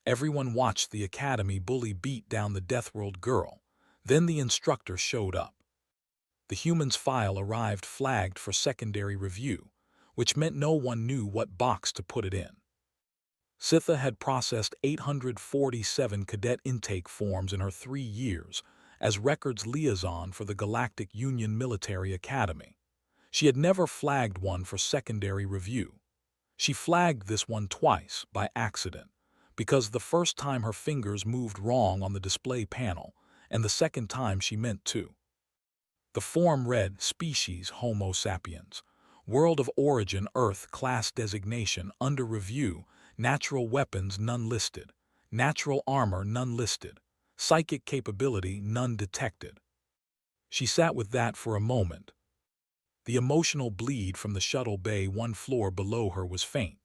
Everyone watched the academy bully beat down the Deathworld girl. Then the instructor showed up. The human's file arrived flagged for secondary review, which meant no one knew what box to put it in. SciFi had processed 847 cadet intake forms in her 3 years as records liaison for the Galactic Union Military Academy. She had never flagged one for secondary review. She flagged this one twice, by accident, because the first time her fingers moved wrong on the display panel, and the second time she meant to. The form read, Species Homo sapiens, World of Origin Earth Class Designation Under Review, Natural Weapons None Listed, Natural Armor None Listed, Psychic Capability None Detected. She sat with that for a moment. The emotional bleed from the shuttle bay 1 floor below her was faint.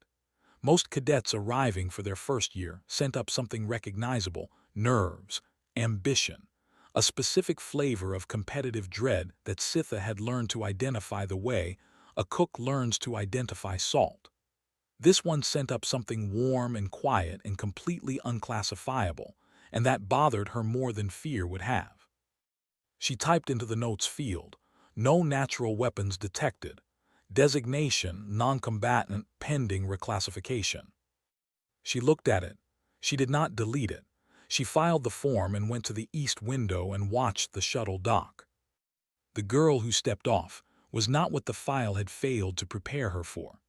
Most cadets arriving for their first year sent up something recognizable: nerves, ambition, a specific flavor of competitive dread that SciFi had learned to identify the way a cook learns to identify salt. This one sent up something warm and quiet and completely unclassifiable, and that bothered her more than fear would have. She typed into the notes field, no natural weapons detected. Designation, non-combatant, pending reclassification. She looked at it. She did not delete it. She filed the form and went to the east window and watched the shuttle dock. The girl who stepped off was not what the file had failed to prepare her for.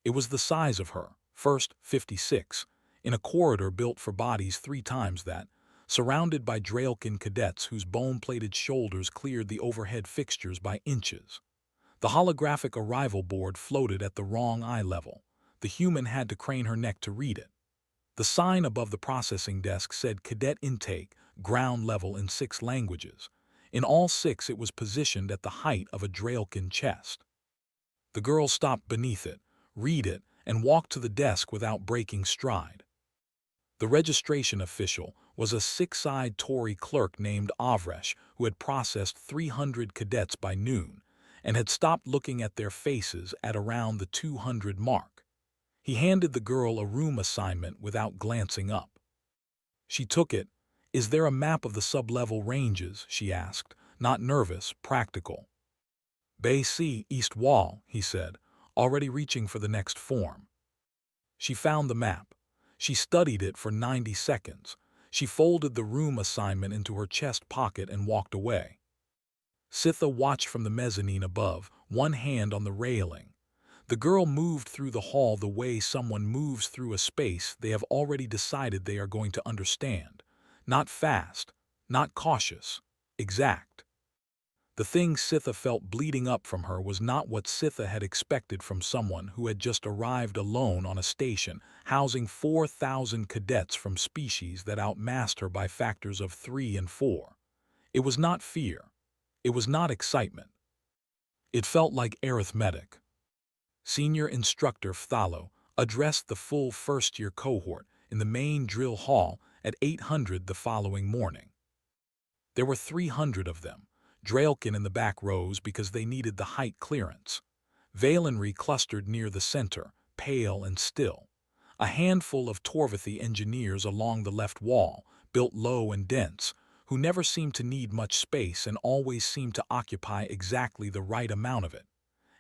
It was the size of her, first 56, in a corridor built for bodies 3 times that, surrounded by Draelkin cadets whose bone-plated shoulders cleared the overhead fixtures by inches. The holographic arrival board floated at the wrong eye level. The human had to crane her neck to read it. The sign above the processing desk said Cadet Intake, Ground Level in 6 languages. In all 6 it was positioned at the height of a Draelkin chest. The girl stopped beneath it, read it, and walked to the desk without breaking stride. The registration official was a 6-eyed Tory clerk named Avresh who had processed 300 cadets by noon, and had stopped looking at their faces at around the 200 mark. He handed the girl a room assignment without glancing up. She took it. Is there a map of the sub-level ranges? She asked, not nervous, practical. Bay C, East Wall, he said, already reaching for the next form. She found the map. She studied it for 90 seconds. She folded the room assignment into her chest pocket and walked away. SciFi watched from the mezzanine above, one hand on the railing. The girl moved through the hall the way someone moves through a space they have already decided they are going to understand. Not fast, not cautious, exact. The thing SciFi felt bleeding up from her was not what SciFi had expected from someone who had just arrived alone on a station housing 4,000 cadets from species that outmassed her by factors of 3 and 4. It was not fear. It was not excitement. It felt like arithmetic. Senior Instructor Phthalo addressed the full first-year cohort in the main drill hall at 800 the following morning. There were 300 of them, Draelkin in the back rows because they needed the height clearance. Valenry clustered near the center, pale and still. A handful of Torvathy engineers along the left wall, built low and dense, who never seemed to need much space and always seemed to occupy exactly the right amount of it.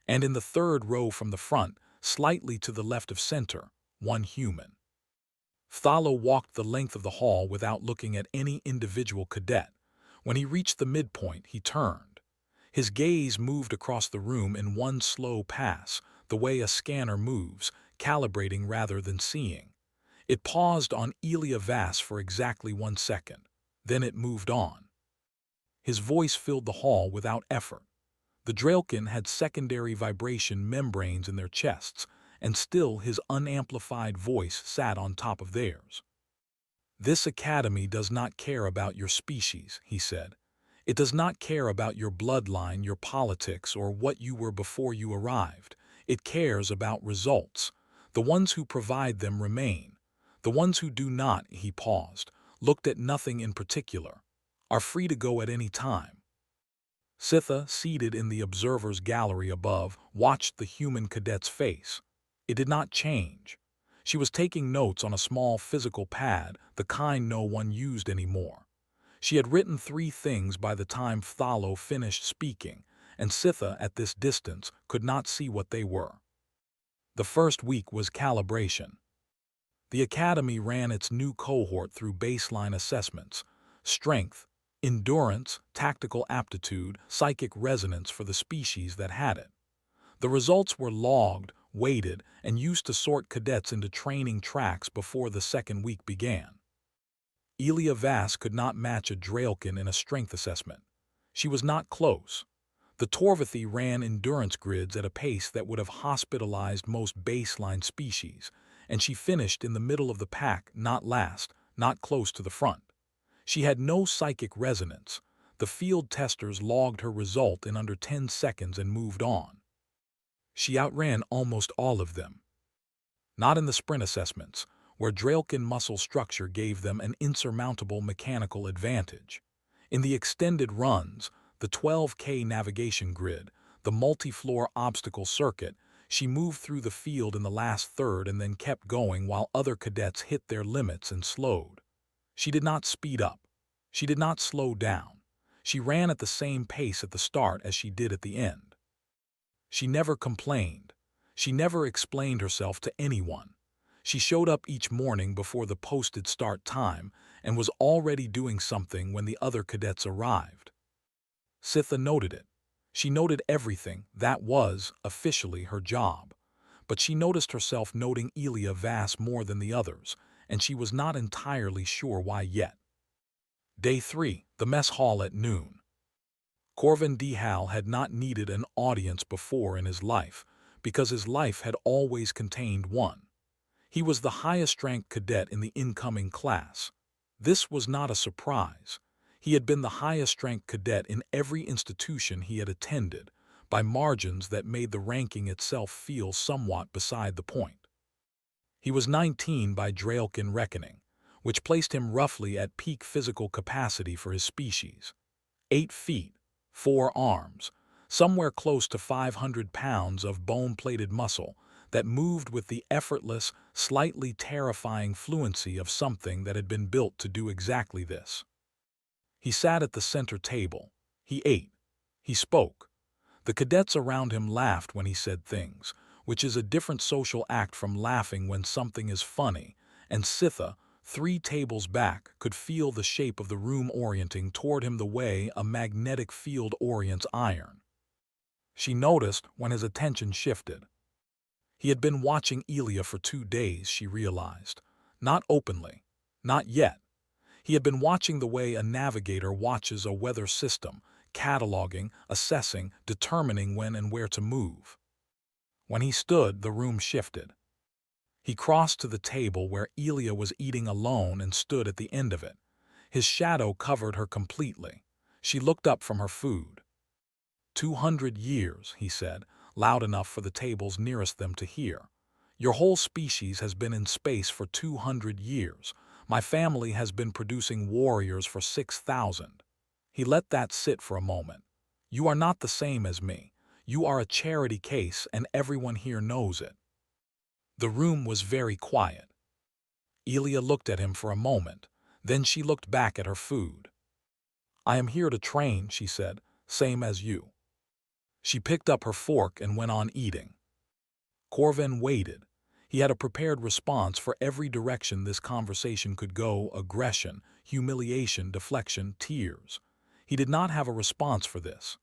And in the third row from the front, slightly to the left of center, one human. Phthalo walked the length of the hall without looking at any individual cadet. When he reached the midpoint, he turned. His gaze moved across the room in one slow pass, the way a scanner moves, calibrating rather than seeing. It paused on Elia Vass for exactly 1 second. Then it moved on. His voice filled the hall without effort. The Draelkin had secondary vibration membranes in their chests, and still his unamplified voice sat on top of theirs. This academy does not care about your species, he said. It does not care about your bloodline, your politics, or what you were before you arrived. It cares about results. The ones who provide them remain. The ones who do not, he paused, looked at nothing in particular, are free to go at any time. SciFi, seated in the observer's gallery above, watched the human cadet's face. It did not change. She was taking notes on a small physical pad, the kind no one used anymore. She had written 3 things by the time Thalo finished speaking, and Sitha, at this distance, could not see what they were. The first week was calibration. The Academy ran its new cohort through baseline assessments: strength, endurance, tactical aptitude, psychic resonance for the species that had it. The results were logged, weighted, and used to sort cadets into training tracks before the second week began. Elia Vass could not match a Draelkin in a strength assessment. She was not close. The Torvathy ran endurance grids at a pace that would have hospitalized most baseline species, and she finished in the middle of the pack, not last, not close to the front. She had no psychic resonance. The field testers logged her result in under 10 seconds and moved on. She outran almost all of them. Not in the sprint assessments, where Draelkin muscle structure gave them an insurmountable mechanical advantage. In the extended runs, the 12K navigation grid, the multi-floor obstacle circuit, she moved through the field in the last third and then kept going while other cadets hit their limits and slowed. She did not speed up. She did not slow down. She ran at the same pace at the start as she did at the end. She never complained. She never explained herself to anyone. She showed up each morning before the posted start time and was already doing something when the other cadets arrived. Sitha noted it. She noted everything. That was, officially, her job. But she noticed herself noting Elia Vass more than the others, and she was not entirely sure why yet. Day 3, the mess hall at noon. Corvin Dihal had not needed an audience before in his life, because his life had always contained one. He was the highest-ranked cadet in the incoming class. This was not a surprise. He had been the highest-ranked cadet in every institution he had attended, by margins that made the ranking itself feel somewhat beside the point. He was 19 by Draelkin reckoning, which placed him roughly at peak physical capacity for his species. 8 feet, 4 arms, somewhere close to 500 pounds of bone-plated muscle that moved with the effortless, slightly terrifying fluency of something that had been built to do exactly this. He sat at the center table. He ate. He spoke. The cadets around him laughed when he said things, which is a different social act from laughing when something is funny, and Sitha, 3 tables back, could feel the shape of the room orienting toward him the way a magnetic field orients iron. She noticed when his attention shifted. He had been watching Elia for 2 days, she realized. Not openly. Not yet. He had been watching the way a navigator watches a weather system, cataloging, assessing, determining when and where to move. When he stood, the room shifted. He crossed to the table where Elia was eating alone and stood at the end of it. His shadow covered her completely. She looked up from her food. 200 years, he said, loud enough for the tables nearest them to hear. Your whole species has been in space for 200 years. My family has been producing warriors for 6,000. He let that sit for a moment. You are not the same as me. You are a charity case, and everyone here knows it. The room was very quiet. Elia looked at him for a moment. Then she looked back at her food. I am here to train, she said, same as you. She picked up her fork and went on eating. Corvin waited. He had a prepared response for every direction this conversation could go: aggression, humiliation, deflection, tears. He did not have a response for this.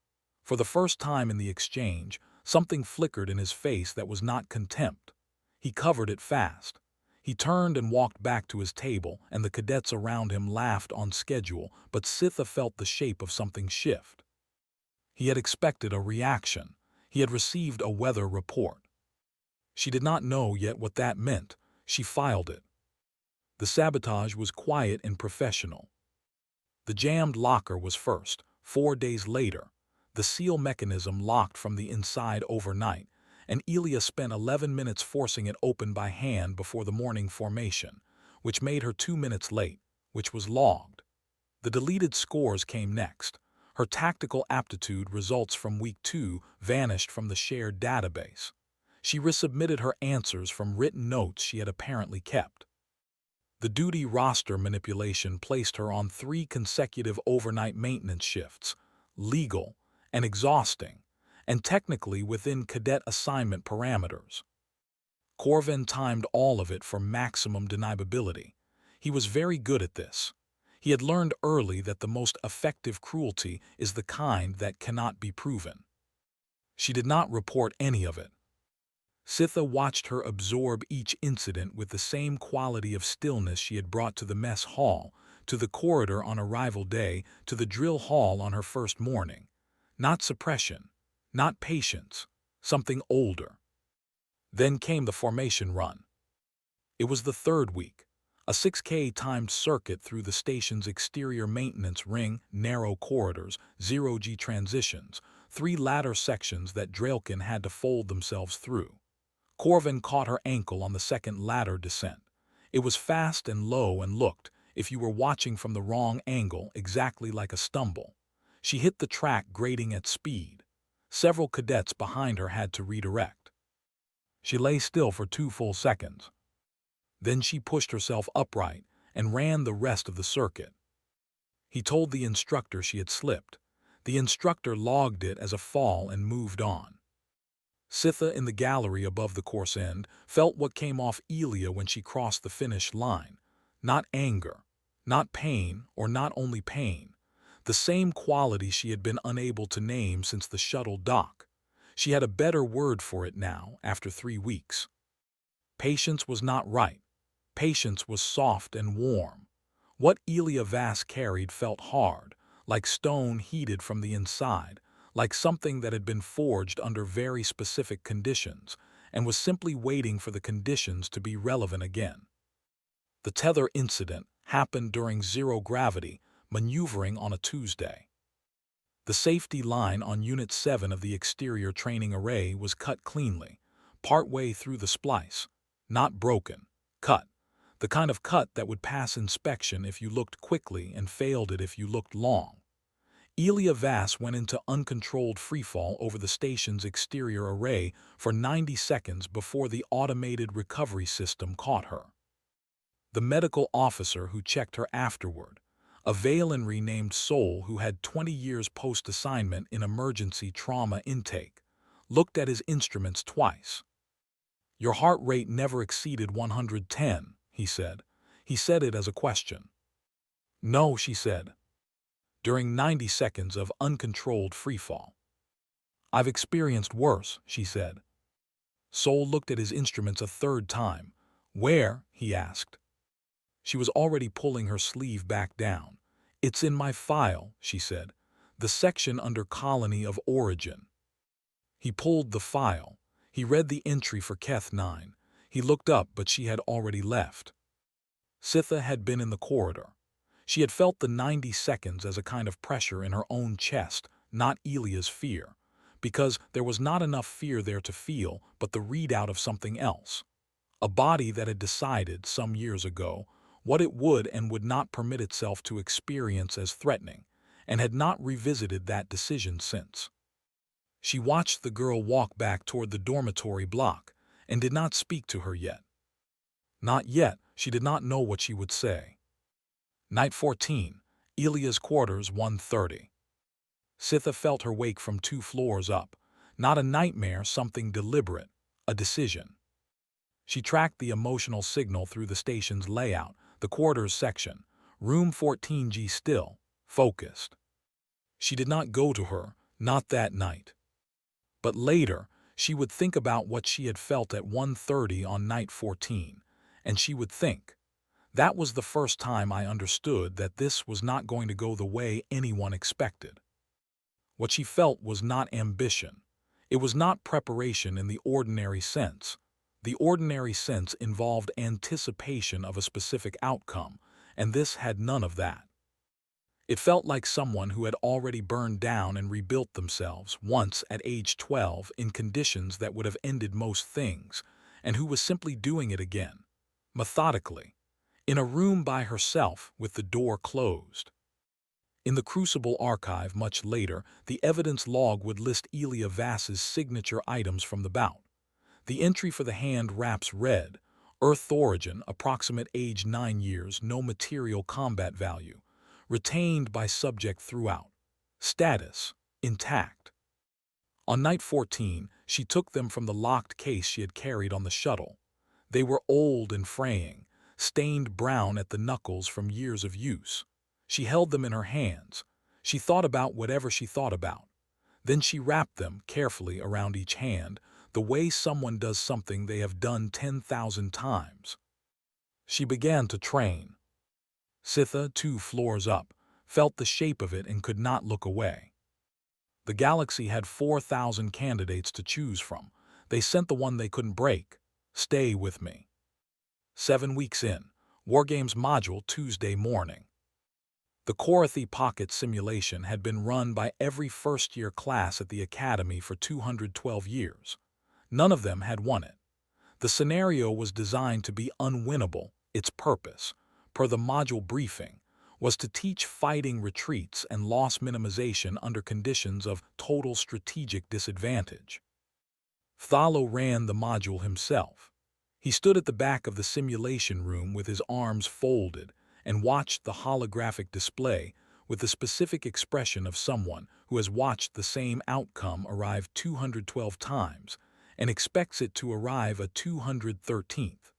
For the first time in the exchange, something flickered in his face that was not contempt. He covered it fast. He turned and walked back to his table, and the cadets around him laughed on schedule, but Sitha felt the shape of something shift. He had expected a reaction. He had received a weather report. She did not know yet what that meant. She filed it. The sabotage was quiet and professional. The jammed locker was first. 4 days later, the seal mechanism locked from the inside overnight, and Elia spent 11 minutes forcing it open by hand before the morning formation, which made her 2 minutes late, which was logged. The deleted scores came next. Her tactical aptitude results from week 2 vanished from the shared database. She resubmitted her answers from written notes she had apparently kept. The duty roster manipulation placed her on 3 consecutive overnight maintenance shifts, legal and exhausting, and technically within cadet assignment parameters. Corvin timed all of it for maximum deniability. He was very good at this. He had learned early that the most effective cruelty is the kind that cannot be proven. She did not report any of it. Sitha watched her absorb each incident with the same quality of stillness she had brought to the mess hall, to the corridor on arrival day, to the drill hall on her first morning. Not suppression, not patience, something older. Then came the formation run. It was the 3rd week, a 6K timed circuit through the station's exterior maintenance ring, narrow corridors, 0G transitions, 3 ladder sections that Draelkin had to fold themselves through. Corvin caught her ankle on the 2nd ladder descent. It was fast and low and looked, if you were watching from the wrong angle, exactly like a stumble. She hit the track grating at speed. Several cadets behind her had to redirect. She lay still for 2 full seconds. Then she pushed herself upright and ran the rest of the circuit. He told the instructor she had slipped. The instructor logged it as a fall and moved on. Sitha, in the gallery above the course end, felt what came off Elia when she crossed the finish line. Not anger, not pain, or not only pain. The same quality she had been unable to name since the shuttle dock. She had a better word for it now, after 3 weeks. Patience was not right. Patience was soft and warm. What Elia Vass carried felt hard, like stone heated from the inside, like something that had been forged under very specific conditions and was simply waiting for the conditions to be relevant again. The tether incident happened during zero gravity, maneuvering on a Tuesday. The safety line on Unit 7 of the exterior training array was cut cleanly, partway through the splice. Not broken, cut. The kind of cut that would pass inspection if you looked quickly and failed it if you looked long. Elia Vass went into uncontrolled freefall over the station's exterior array for 90 seconds before the automated recovery system caught her. The medical officer who checked her afterward, a Valenry named Sol who had 20 years post-assignment in emergency trauma intake, looked at his instruments twice. "Your heart rate never exceeded 110, he said. He said it as a question. "No," she said. During 90 seconds of uncontrolled freefall. "I've experienced worse," she said. Sol looked at his instruments a 3rd time. "Where?" he asked. She was already pulling her sleeve back down. "It's in my file," she said. "The section under Colony of Origin." He pulled the file. He read the entry for Keth 9. He looked up, but she had already left. Sitha had been in the corridor. She had felt the 90 seconds as a kind of pressure in her own chest, not Elia's fear, because there was not enough fear there to feel, but the readout of something else. A body that had decided, some years ago, what it would and would not permit itself to experience as threatening, and had not revisited that decision since. She watched the girl walk back toward the dormitory block, and did not speak to her yet. Not yet. She did not know what she would say. Night 14, Elia's quarters, 1:30. Sitha felt her wake from 2 floors up. Not a nightmare, something deliberate, a decision. She tracked the emotional signal through the station's layout, the quarters section, room 14G still, focused. She did not go to her, not that night. But later, she would think about what she had felt at 1:30 on night 14, and she would think, "That was the first time I understood that this was not going to go the way anyone expected." What she felt was not ambition. It was not preparation in the ordinary sense. The ordinary sense involved anticipation of a specific outcome, and this had none of that. It felt like someone who had already burned down and rebuilt themselves once at age 12 in conditions that would have ended most things, and who was simply doing it again, methodically, in a room by herself with the door closed. In the Crucible archive much later, the evidence log would list Elia Vass's signature items from the bout. The entry for the hand wraps red. Earth origin, approximate age 9 years, no material combat value. Retained by subject throughout. Status, intact. On night 14, she took them from the locked case she had carried on the shuttle. They were old and fraying, stained brown at the knuckles from years of use. She held them in her hands. She thought about whatever she thought about. Then she wrapped them carefully around each hand, the way someone does something they have done 10,000 times. She began to train. Sitha, 2 floors up, felt the shape of it and could not look away. The galaxy had 4,000 candidates to choose from. They sent the one they couldn't break. Stay with me. 7 weeks in, Wargames module Tuesday morning. The Korathi Pocket simulation had been run by every first-year class at the Academy for 212 years. None of them had won it. The scenario was designed to be unwinnable. Its purpose, per the module briefing, was to teach fighting retreats and loss minimization under conditions of total strategic disadvantage. Thalo ran the module himself. He stood at the back of the simulation room with his arms folded and watched the holographic display with the specific expression of someone who has watched the same outcome arrive 212 times and expects it to arrive a 213th.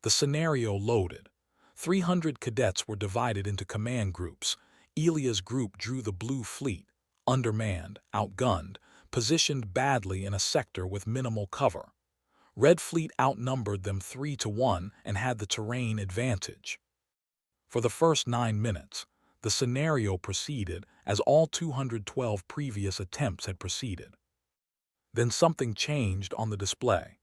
The scenario loaded. 300 cadets were divided into command groups. Elia's group drew the Blue Fleet, undermanned, outgunned, positioned badly in a sector with minimal cover. Red Fleet outnumbered them 3-1 and had the terrain advantage. For the first 9 minutes, the scenario proceeded as all 212 previous attempts had proceeded. Then something changed on the display.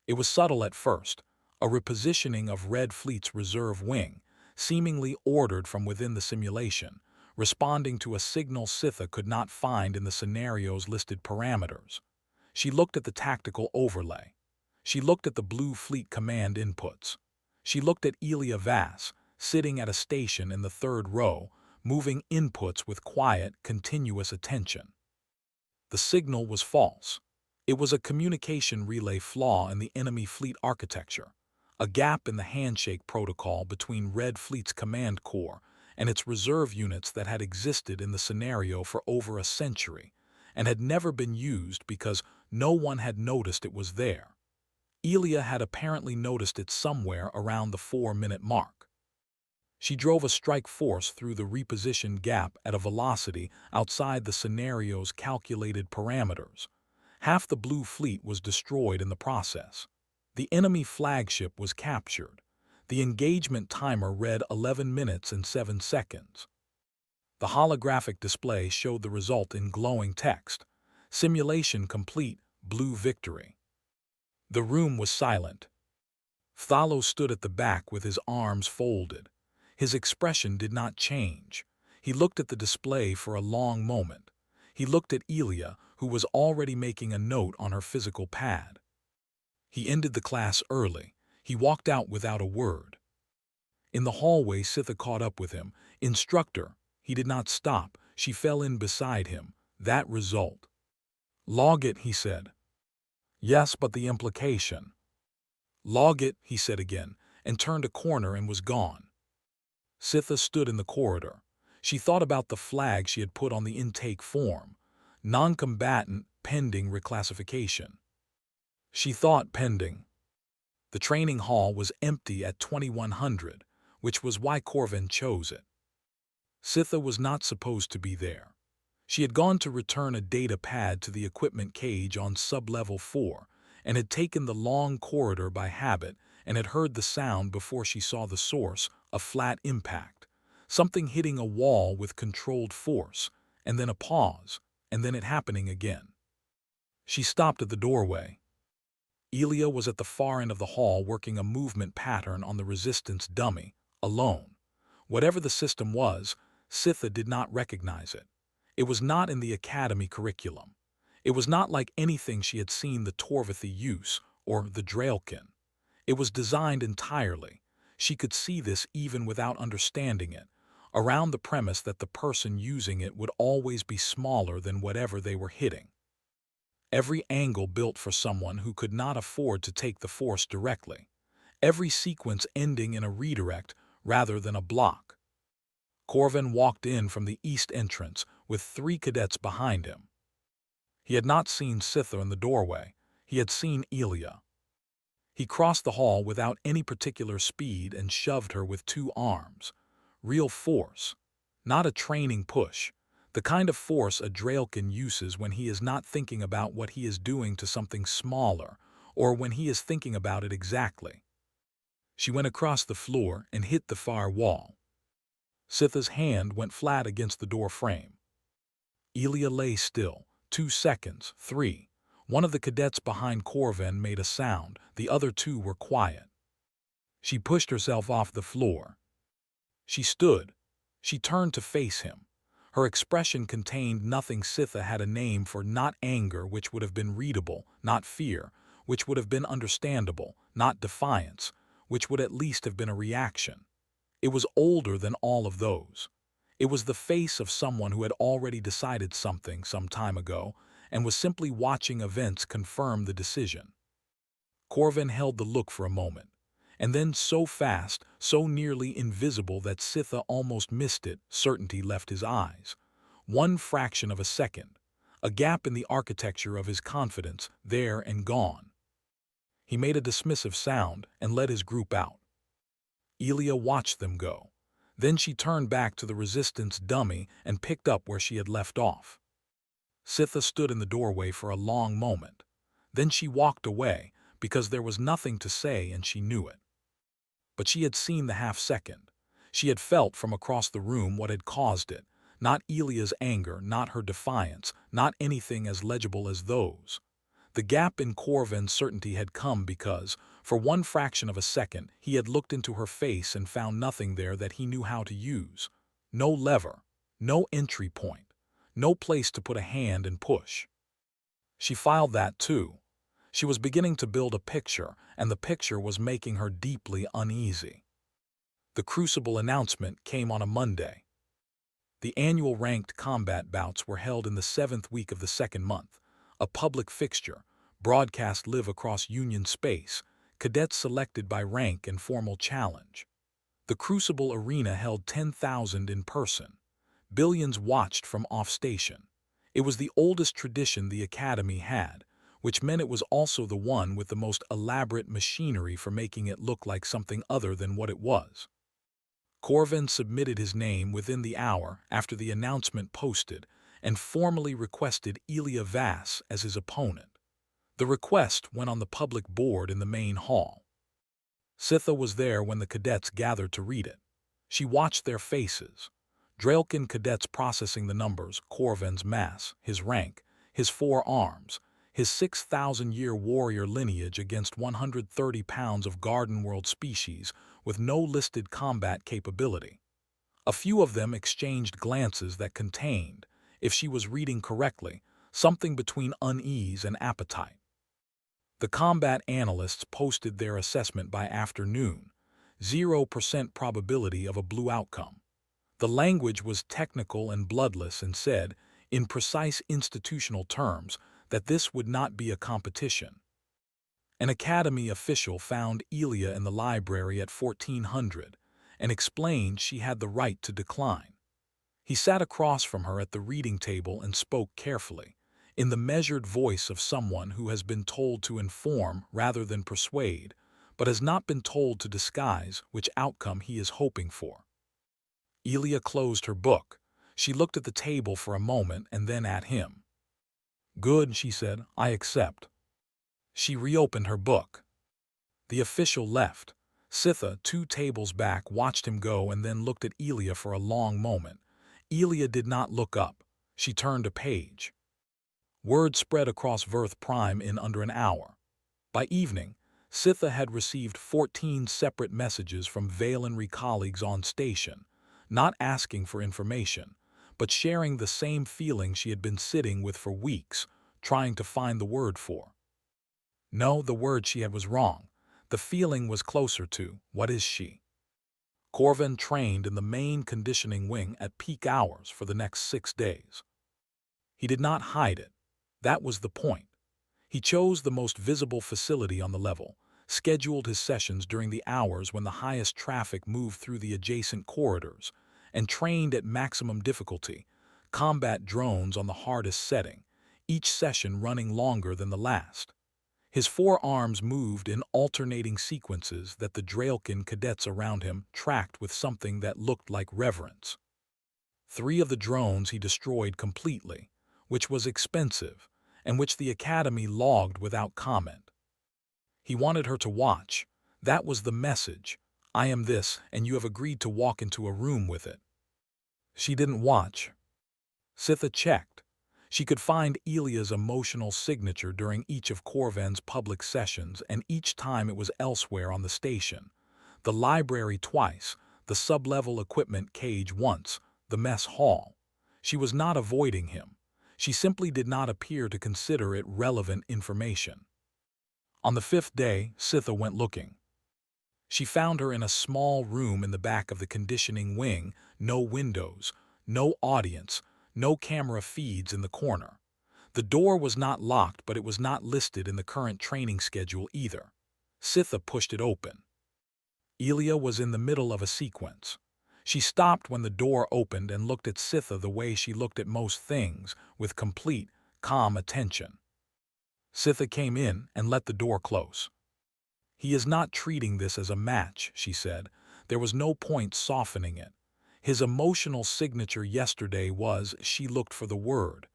It was subtle at first, a repositioning of Red Fleet's reserve wing, seemingly ordered from within the simulation, responding to a signal Sitha could not find in the scenario's listed parameters. She looked at the tactical overlay. She looked at the Blue Fleet command inputs. She looked at Elia Vass, sitting at a station in the 3rd row, moving inputs with quiet, continuous attention. The signal was false. It was a communication relay flaw in the enemy fleet architecture, a gap in the handshake protocol between Red Fleet's command core and its reserve units that had existed in the scenario for over a century and had never been used because no one had noticed it was there. Elia had apparently noticed it somewhere around the 4-minute mark. She drove a strike force through the repositioned gap at a velocity outside the scenario's calculated parameters. Half the Blue Fleet was destroyed in the process. The enemy flagship was captured. The engagement timer read 11 minutes and 7 seconds. The holographic display showed the result in glowing text. Simulation complete, Blue victory. The room was silent. Thalo stood at the back with his arms folded. His expression did not change. He looked at the display for a long moment. He looked at Elia, who was already making a note on her physical pad. He ended the class early. He walked out without a word. In the hallway, Sitha caught up with him. Instructor. He did not stop. She fell in beside him. That result. Log it, he said. Yes, but the implication. Log it, he said again, and turned a corner and was gone. Sitha stood in the corridor. She thought about the flag she had put on the intake form. Non-combatant, pending reclassification. She thought pending. The training hall was empty at 2100, which was why Corvin chose it. Sitha was not supposed to be there. She had gone to return a data pad to the equipment cage on sub-level 4 and had taken the long corridor by habit and had heard the sound before she saw the source, a flat impact, something hitting a wall with controlled force, and then a pause, and then it happening again. She stopped at the doorway. Elia was at the far end of the hall working a movement pattern on the resistance dummy, alone. Whatever the system was, Sitha did not recognize it. It was not in the academy curriculum. It was not like anything she had seen the Torvathi use or the Draelkin. It was designed entirely. She could see this even without understanding it, around the premise that the person using it would always be smaller than whatever they were hitting. every angle built for someone who could not afford to take the Force directly, every sequence ending in a redirect rather than a block. Corvin walked in from the east entrance with 3 cadets behind him. He had not seen Sitha in the doorway, he had seen Elia. He crossed the hall without any particular speed and shoved her with 2 arms. Real force, not a training push, the kind of force a Draelkin uses when he is not thinking about what he is doing to something smaller, or when he is thinking about it exactly. She went across the floor and hit the far wall. Sitha's hand went flat against the door frame. Elia lay still. 2 seconds, 3. One of the cadets behind Corvin made a sound, the other 2 were quiet. She pushed herself off the floor. She stood. She turned to face him. Her expression contained nothing. Sitha had a name for not anger, which would have been readable, not fear, which would have been understandable, not defiance, which would at least have been a reaction. It was older than all of those. It was the face of someone who had already decided something some time ago and was simply watching events confirm the decision. Corvin held the look for a moment, and then so fast, so nearly invisible that Sitha almost missed it, certainty left his eyes. 1 fraction of a second, a gap in the architecture of his confidence, there and gone. He made a dismissive sound and led his group out. Elia watched them go. Then she turned back to the resistance dummy and picked up where she had left off. Sitha stood in the doorway for a long moment. Then she walked away, because there was nothing to say and she knew it. But she had seen the half-second. She had felt from across the room what had caused it, not Elia's anger, not her defiance, not anything as legible as those. The gap in Corvin's certainty had come because, for 1 fraction of a second, he had looked into her face and found nothing there that he knew how to use. No lever, no entry point, no place to put a hand and push. She filed that too. She was beginning to build a picture, and the picture was making her deeply uneasy. The Crucible announcement came on a Monday. The annual ranked combat bouts were held in the 7th week of the 2nd month, a public fixture, broadcast live across Union space, cadets selected by rank and formal challenge. The Crucible arena held 10,000 in person. Billions watched from off-station. It was the oldest tradition the Academy had, which meant it was also the one with the most elaborate machinery for making it look like something other than what it was. Corvin submitted his name within the hour after the announcement posted and formally requested Elia Vass as his opponent. The request went on the public board in the main hall. Sitha was there when the cadets gathered to read it. She watched their faces. Draelkin cadets processing the numbers, Corvin's mass, his rank, his 4 arms, his 6,000-year warrior lineage against 130 pounds of Garden World species with no listed combat capability. A few of them exchanged glances that contained, if she was reading correctly, something between unease and appetite. The combat analysts posted their assessment by afternoon, 0% probability of a blue outcome. The language was technical and bloodless and said, in precise institutional terms, that this would not be a competition. An Academy official found Elia in the library at 1400 and explained she had the right to decline. He sat across from her at the reading table and spoke carefully, in the measured voice of someone who has been told to inform rather than persuade, but has not been told to disguise which outcome he is hoping for. Elia closed her book. She looked at the table for a moment and then at him. "Good," she said, "I accept." She reopened her book. The official left. Sitha, 2 tables back, watched him go and then looked at Elia for a long moment. Elia did not look up. She turned a page. Word spread across Verth Prime in under an hour. By evening, Sitha had received 14 separate messages from Valenry colleagues on station, not asking for information, but sharing the same feeling she had been sitting with for weeks, trying to find the word for. No, the word she had was wrong. The feeling was closer to, what is she? Corvin trained in the main conditioning wing at peak hours for the next 6 days. He did not hide it. That was the point. He chose the most visible facility on the level, scheduled his sessions during the hours when the highest traffic moved through the adjacent corridors, and trained at maximum difficulty, combat drones on the hardest setting, each session running longer than the last. His forearms moved in alternating sequences that the Draelkin cadets around him tracked with something that looked like reverence. 3 of the drones he destroyed completely, which was expensive, and which the Academy logged without comment. He wanted her to watch. That was the message. I am this, and you have agreed to walk into a room with it. She didn't watch. Sitha checked. She could find Elia's emotional signature during each of Corvan's public sessions, and each time it was elsewhere on the station. The library twice, the sub-level equipment cage once, the mess hall. She was not avoiding him. She simply did not appear to consider it relevant information. On the 5th day, Sitha went looking. She found her in a small room in the back of the conditioning wing, no windows, no audience, no camera feeds in the corner. The door was not locked, but it was not listed in the current training schedule either. Sitha pushed it open. Elia was in the middle of a sequence. She stopped when the door opened and looked at Sitha the way she looked at most things, with complete, calm attention. Sitha came in and let the door close. He is not treating this as a match, she said. There was no point softening it. His emotional signature yesterday was, she looked for the word.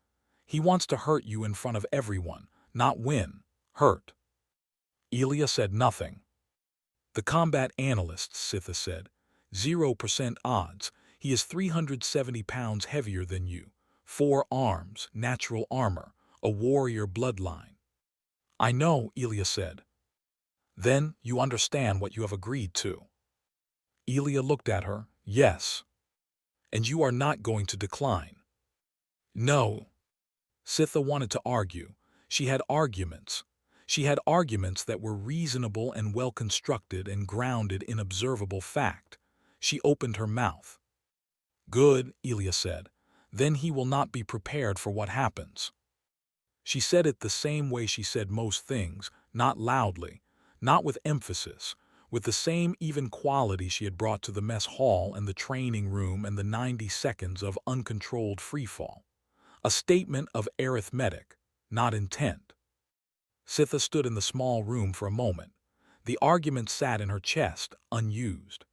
He wants to hurt you in front of everyone, not win, hurt. Elia said nothing. The combat analyst, Sitha said, 0% odds. He is 370 pounds heavier than you. 4 arms, natural armor, a warrior bloodline. I know, Elia said. Then you understand what you have agreed to. Elia looked at her, yes. And you are not going to decline. No. Sitha wanted to argue. She had arguments. She had arguments that were reasonable and well-constructed and grounded in observable fact. She opened her mouth. Good, Elia said. Then he will not be prepared for what happens. She said it the same way she said most things, not loudly, not with emphasis, with the same even quality she had brought to the mess hall and the training room and the 90 seconds of uncontrolled freefall. A statement of arithmetic, not intent. Sitha stood in the small room for a moment. The argument sat in her chest, unused.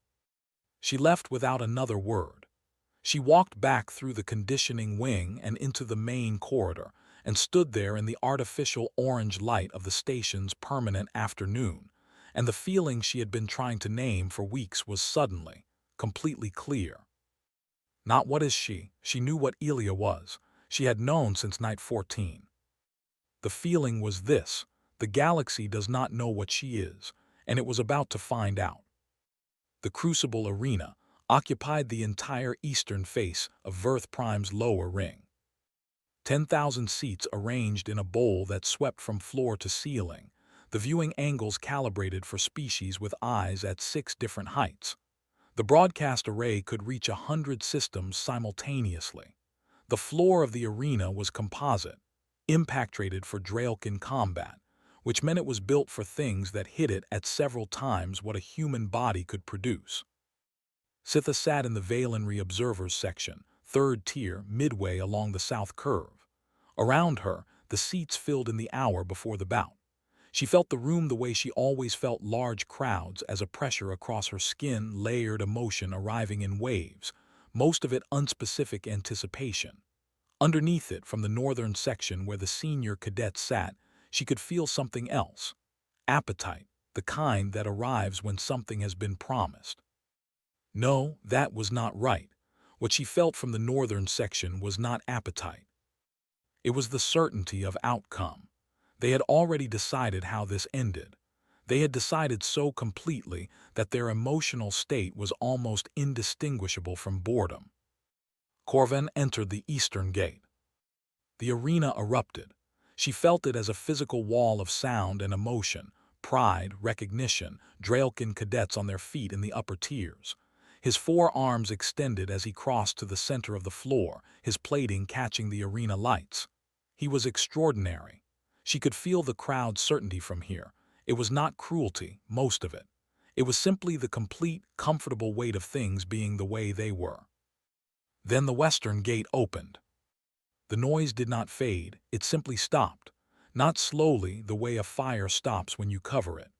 She left without another word. She walked back through the conditioning wing and into the main corridor, and stood there in the artificial orange light of the station's permanent afternoon, and the feeling she had been trying to name for weeks was suddenly, completely clear. Not what is she knew what Elia was. She had known since night 14. The feeling was this: the galaxy does not know what she is, and it was about to find out. The Crucible Arena occupied the entire eastern face of Verth Prime's lower ring. 10,000 seats arranged in a bowl that swept from floor to ceiling, the viewing angles calibrated for species with eyes at 6 different heights. The broadcast array could reach 100 systems simultaneously. The floor of the arena was composite, impact-rated for Draelkin combat, which meant it was built for things that hit it at several times what a human body could produce. Sitha sat in the Valenry Observers section, 3rd tier, midway along the south curve. Around her, the seats filled in the hour before the bout. She felt the room the way she always felt large crowds, as a pressure across her skin layered emotion arriving in waves, most of it unspecific anticipation. Underneath it, from the northern section where the senior cadets sat, she could feel something else. Appetite, the kind that arrives when something has been promised. No, that was not right. What she felt from the northern section was not appetite. It was the certainty of outcome. They had already decided how this ended. They had decided so completely that their emotional state was almost indistinguishable from boredom. Corvan entered the eastern gate. The arena erupted. She felt it as a physical wall of sound and emotion, pride, recognition, Draelkin cadets on their feet in the upper tiers. His 4 arms extended as he crossed to the center of the floor, his plating catching the arena lights. He was extraordinary. She could feel the crowd's certainty from here. It was not cruelty, most of it. It was simply the complete, comfortable weight of things being the way they were. Then the western gate opened. The noise did not fade, it simply stopped. Not slowly, the way a fire stops when you cover it.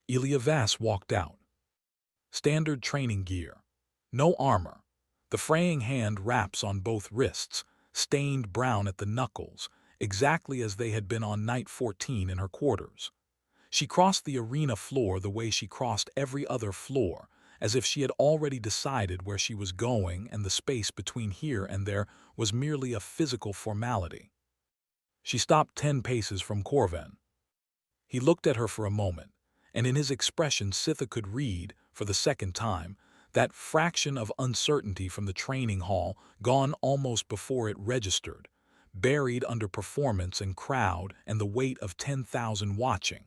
Ilya Vass walked out. Standard training gear. No armor. The fraying hand wraps on both wrists, stained brown at the knuckles, exactly as they had been on night 14 in her quarters. She crossed the arena floor the way she crossed every other floor, as if she had already decided where she was going and the space between here and there was merely a physical formality. She stopped 10 paces from Corvin. He looked at her for a moment, and in his expression Sitha could read, for the second time, that fraction of uncertainty from the training hall gone almost before it registered, buried under performance and crowd and the weight of 10,000 watching.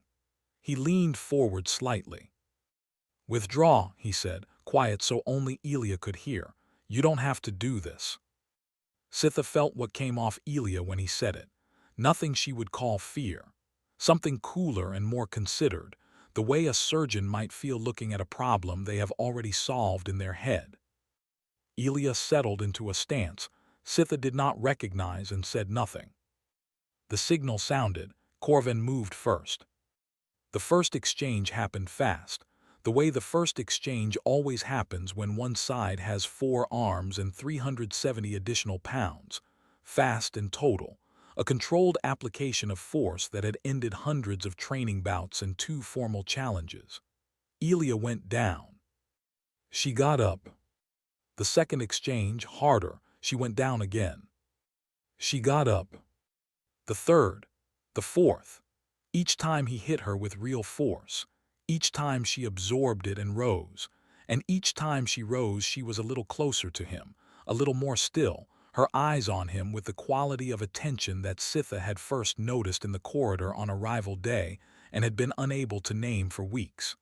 He leaned forward slightly. "Withdraw," he said, quiet so only Ilya could hear. "You don't have to do this." Sitha felt what came off Ilya when he said it. Nothing she would call fear. Something cooler and more considered, the way a surgeon might feel looking at a problem they have already solved in their head. Ilya settled into a stance Sitha did not recognize and said nothing. The signal sounded. Corvin moved first. The first exchange happened fast, the way the first exchange always happens when one side has 4 arms and 370 additional pounds, fast and total, a controlled application of force that had ended hundreds of training bouts and 2 formal challenges. Ilya went down. She got up. The second exchange, harder, she went down again. She got up. The third, the fourth. Each time he hit her with real force. Each time she absorbed it and rose. And each time she rose she was a little closer to him, a little more still, her eyes on him with the quality of attention that Sitha had first noticed in the corridor on arrival day and had been unable to name for weeks.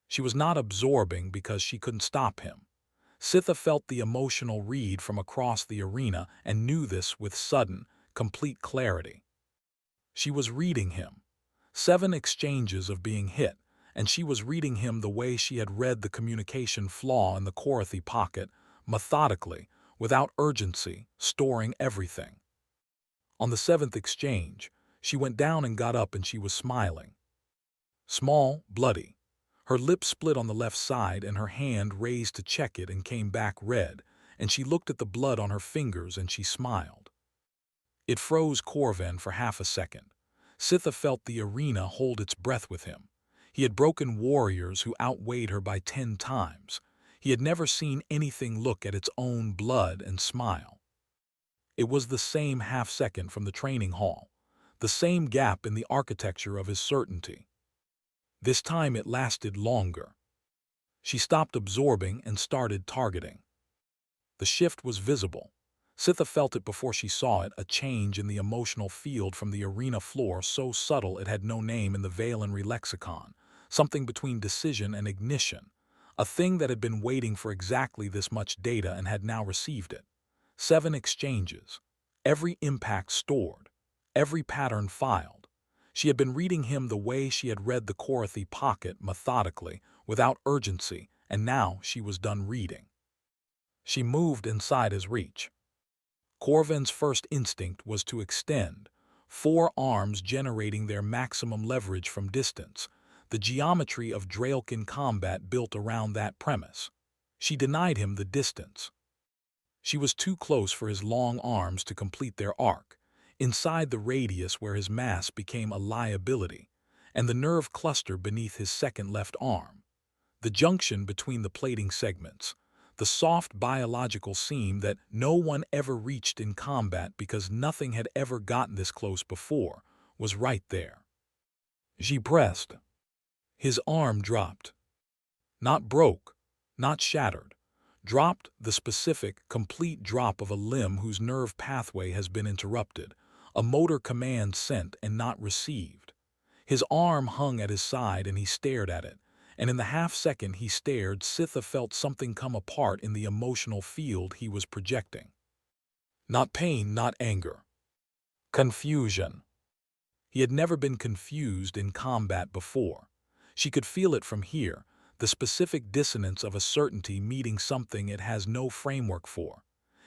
She was not absorbing because she couldn't stop him. Sitha felt the emotional read from across the arena and knew this with sudden, complete clarity. She was reading him. 7 exchanges of being hit, and she was reading him the way she had read the communication flaw in the Korathi pocket, methodically, without urgency, storing everything. On the 7th exchange, she went down and got up and she was smiling. Small, bloody. Her lips split on the left side and her hand raised to check it and came back red, and she looked at the blood on her fingers and she smiled. It froze Corvin for half a second. Sitha felt the arena hold its breath with him. He had broken warriors who outweighed her by 10 times. He had never seen anything look at its own blood and smile. It was the same half-second from the training hall, the same gap in the architecture of his certainty. This time it lasted longer. She stopped absorbing and started targeting. The shift was visible. Sitha felt it before she saw it, a change in the emotional field from the arena floor so subtle it had no name in the Valenry lexicon, something between decision and ignition, a thing that had been waiting for exactly this much data and had now received it. 7 exchanges, every impact stored, every pattern filed. She had been reading him the way she had read the Korathi pocket, methodically, without urgency, and now she was done reading. She moved inside his reach. Corvin's first instinct was to extend, 4 arms generating their maximum leverage from distance, the geometry of Draelkin combat built around that premise. She denied him the distance. She was too close for his long arms to complete their arc, inside the radius where his mass became a liability, and the nerve cluster beneath his second left arm. The junction between the plating segments, the soft biological seam that no one ever reached in combat because nothing had ever gotten this close before, was right there. She pressed. His arm dropped. Not broke, not shattered. Dropped, the specific, complete drop of a limb whose nerve pathway has been interrupted, a motor command sent and not received. His arm hung at his side and he stared at it. And in the half-second he stared, Sitha felt something come apart in the emotional field he was projecting. Not pain, not anger. Confusion. He had never been confused in combat before. She could feel it from here, the specific dissonance of a certainty meeting something it has no framework for.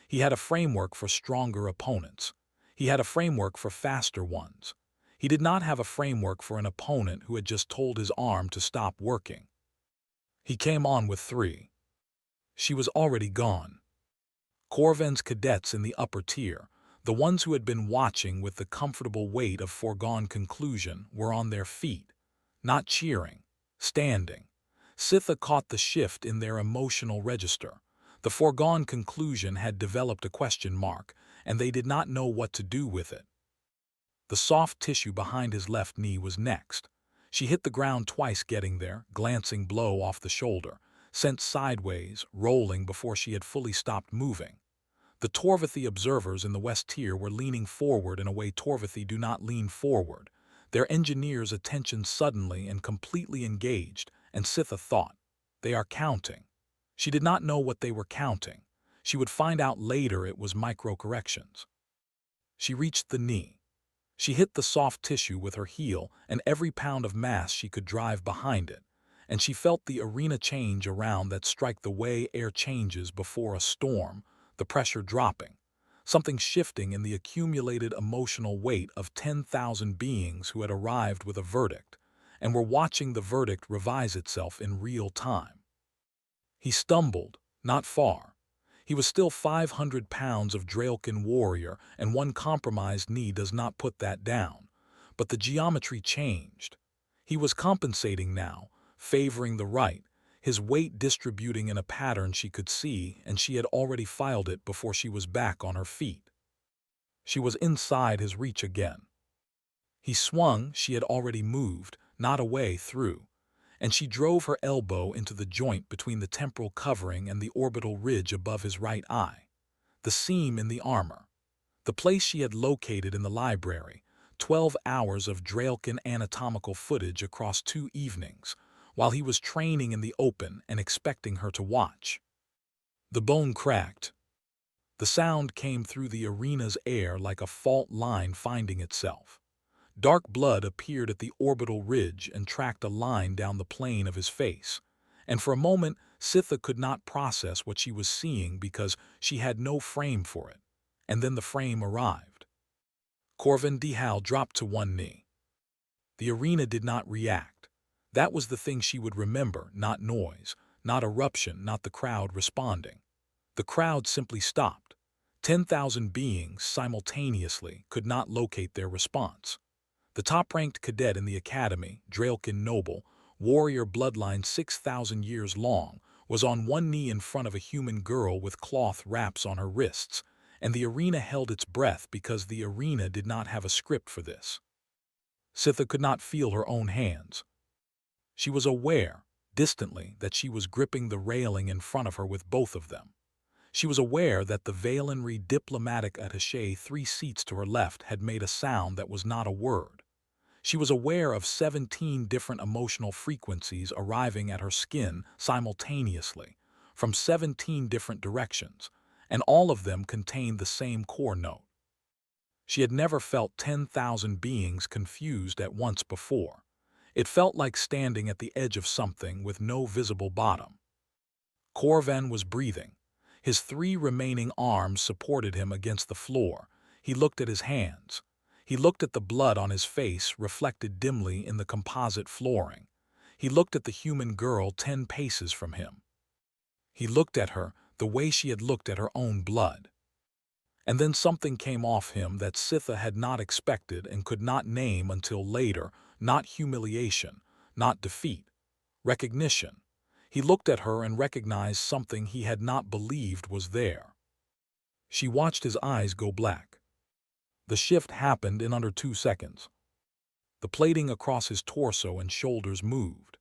He had a framework for stronger opponents. He had a framework for faster ones. He did not have a framework for an opponent who had just told his arm to stop working. He came on with 3. She was already gone. Corven's cadets in the upper tier, the ones who had been watching with the comfortable weight of foregone conclusion, were on their feet, not cheering, standing. Sitha caught the shift in their emotional register. The foregone conclusion had developed a question mark, and they did not know what to do with it. The soft tissue behind his left knee was next. She hit the ground twice getting there, glancing blow off the shoulder, sent sideways, rolling before she had fully stopped moving. The Torvathy observers in the west tier were leaning forward in a way Torvathy do not lean forward, their engineer's attention suddenly and completely engaged, and Sitha thought, "They are counting." She did not know what they were counting. She would find out later it was micro-corrections. She reached the knee. She hit the soft tissue with her heel and every pound of mass she could drive behind it, and she felt the arena change around that strike the way air changes before a storm, the pressure dropping, something shifting in the accumulated emotional weight of 10,000 beings who had arrived with a verdict and were watching the verdict revise itself in real time. He stumbled, not far. He was still 500 pounds of Draelkin warrior, and one compromised knee does not put that down. But the geometry changed. He was compensating now, favoring the right, his weight distributing in a pattern she could see, and she had already filed it before she was back on her feet. She was inside his reach again. He swung, she had already moved, not away through, and she drove her elbow into the joint between the temporal covering and the orbital ridge above his right eye, the seam in the armor, the place she had located in the library, 12 hours of Draelkin anatomical footage across 2 evenings, while he was training in the open and expecting her to watch. The bone cracked. The sound came through the arena's air like a fault line finding itself. Dark blood appeared at the orbital ridge and tracked a line down the plane of his face, and for a moment Sitha could not process what she was seeing because she had no frame for it, and then the frame arrived. Corvin Dihal dropped to one knee. The arena did not react. That was the thing she would remember, not noise, not eruption, not the crowd responding. The crowd simply stopped. 10,000 beings simultaneously could not locate their response. The top-ranked cadet in the academy, Draelkin noble, warrior bloodline 6,000 years long, was on one knee in front of a human girl with cloth wraps on her wrists, and the arena held its breath because the arena did not have a script for this. Sitha could not feel her own hands. She was aware, distantly, that she was gripping the railing in front of her with both of them. She was aware that the Valenry diplomatic attaché 3 seats to her left had made a sound that was not a word. She was aware of 17 different emotional frequencies arriving at her skin simultaneously, from 17 different directions, and all of them contained the same core note. She had never felt 10,000 beings confused at once before. It felt like standing at the edge of something with no visible bottom. Corvan was breathing. His 3 remaining arms supported him against the floor. He looked at his hands. He looked at the blood on his face reflected dimly in the composite flooring. He looked at the human girl 10 paces from him. He looked at her the way she had looked at her own blood. And then something came off him that Sitha had not expected and could not name until later, not humiliation, not defeat, recognition. He looked at her and recognized something he had not believed was there. She watched his eyes go black. The shift happened in under 2 seconds. The plating across his torso and shoulders moved.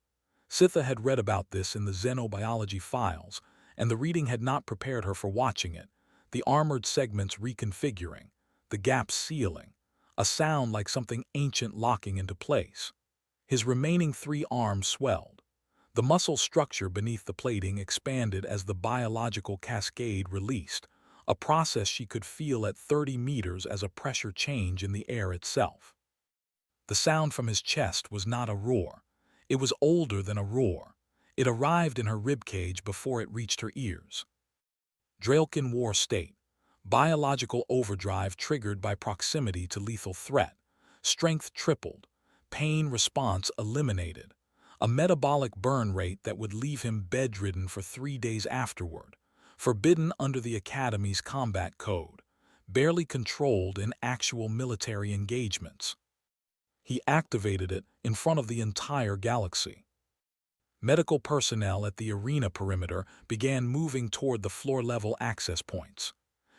Sitha had read about this in the xenobiology files, and the reading had not prepared her for watching it. The armored segments reconfiguring, the gaps sealing, a sound like something ancient locking into place. His remaining 3 arms swelled. The muscle structure beneath the plating expanded as the biological cascade released, a process she could feel at 30 meters as a pressure change in the air itself. The sound from his chest was not a roar. It was older than a roar. It arrived in her ribcage before it reached her ears. Draelkin war state. Biological overdrive triggered by proximity to lethal threat. Strength tripled. Pain response eliminated. A metabolic burn rate that would leave him bedridden for 3 days afterward. Forbidden under the Academy's combat code. Barely controlled in actual military engagements. He activated it in front of the entire galaxy. Medical personnel at the arena perimeter began moving toward the floor-level access points.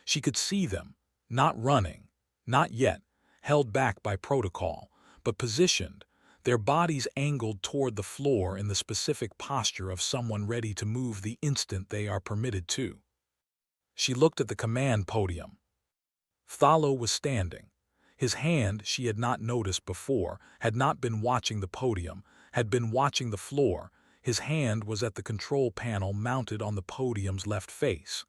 She could see them, not running, not yet, held back by protocol, but positioned, their bodies angled toward the floor in the specific posture of someone ready to move the instant they are permitted to. She looked at the command podium. Thalo was standing. His hand, she had not noticed before, had not been watching the podium, had been watching the floor. His hand was at the control panel mounted on the podium's left face,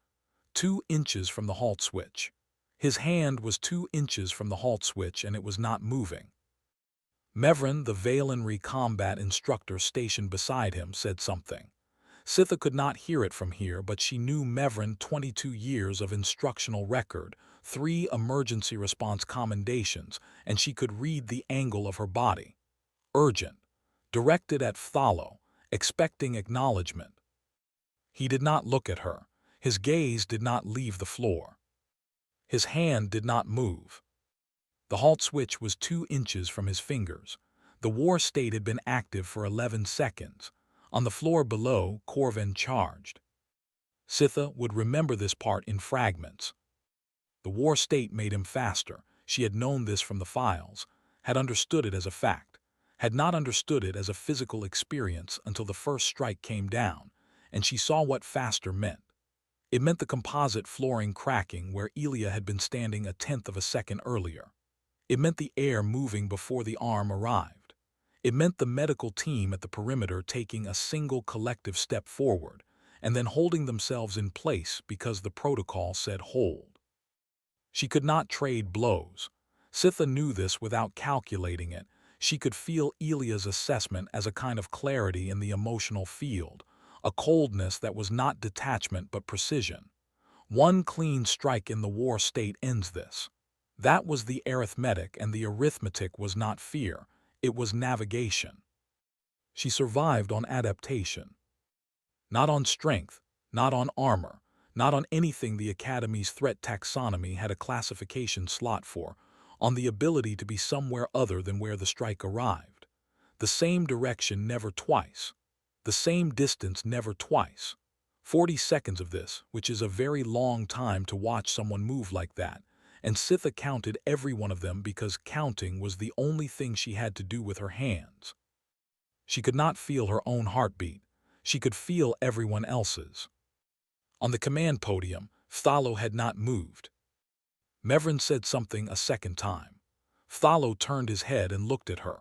2 inches from the halt switch. His hand was 2 inches from the halt switch and it was not moving. Mevrin, the Valenry combat instructor stationed beside him, said something. Sitha could not hear it from here, but she knew Mevrin 22 years of instructional record, 3 emergency response commendations, and she could read the angle of her body. Urgent. Directed at Thalo, expecting acknowledgement. He did not look at her. His gaze did not leave the floor. His hand did not move. The halt switch was 2 inches from his fingers. The war state had been active for 11 seconds. On the floor below, Corvin charged. Sitha would remember this part in fragments. The war state made him faster. She had known this from the files, had understood it as a fact, had not understood it as a physical experience until the first strike came down, and she saw what faster meant. It meant the composite flooring cracking where Elia had been standing 1/10 of a second earlier. It meant the air moving before the arm arrived. It meant the medical team at the perimeter taking a single collective step forward and then holding themselves in place because the protocol said hold. She could not trade blows. Sitha knew this without calculating it. She could feel Elia's assessment as a kind of clarity in the emotional field, a coldness that was not detachment but precision. One clean strike in the war state ends this. That was the arithmetic, and the arithmetic was not fear, it was navigation. She survived on adaptation. Not on strength, not on armor, not on anything the Academy's threat taxonomy had a classification slot for, on the ability to be somewhere other than where the strike arrived. The same direction never twice. The same distance never twice. 40 seconds of this, which is a very long time to watch someone move like that, and Sitha counted every one of them because counting was the only thing she had to do with her hands. She could not feel her own heartbeat. She could feel everyone else's. On the command podium, Thalo had not moved. Mevrin said something a second time. Thalo turned his head and looked at her.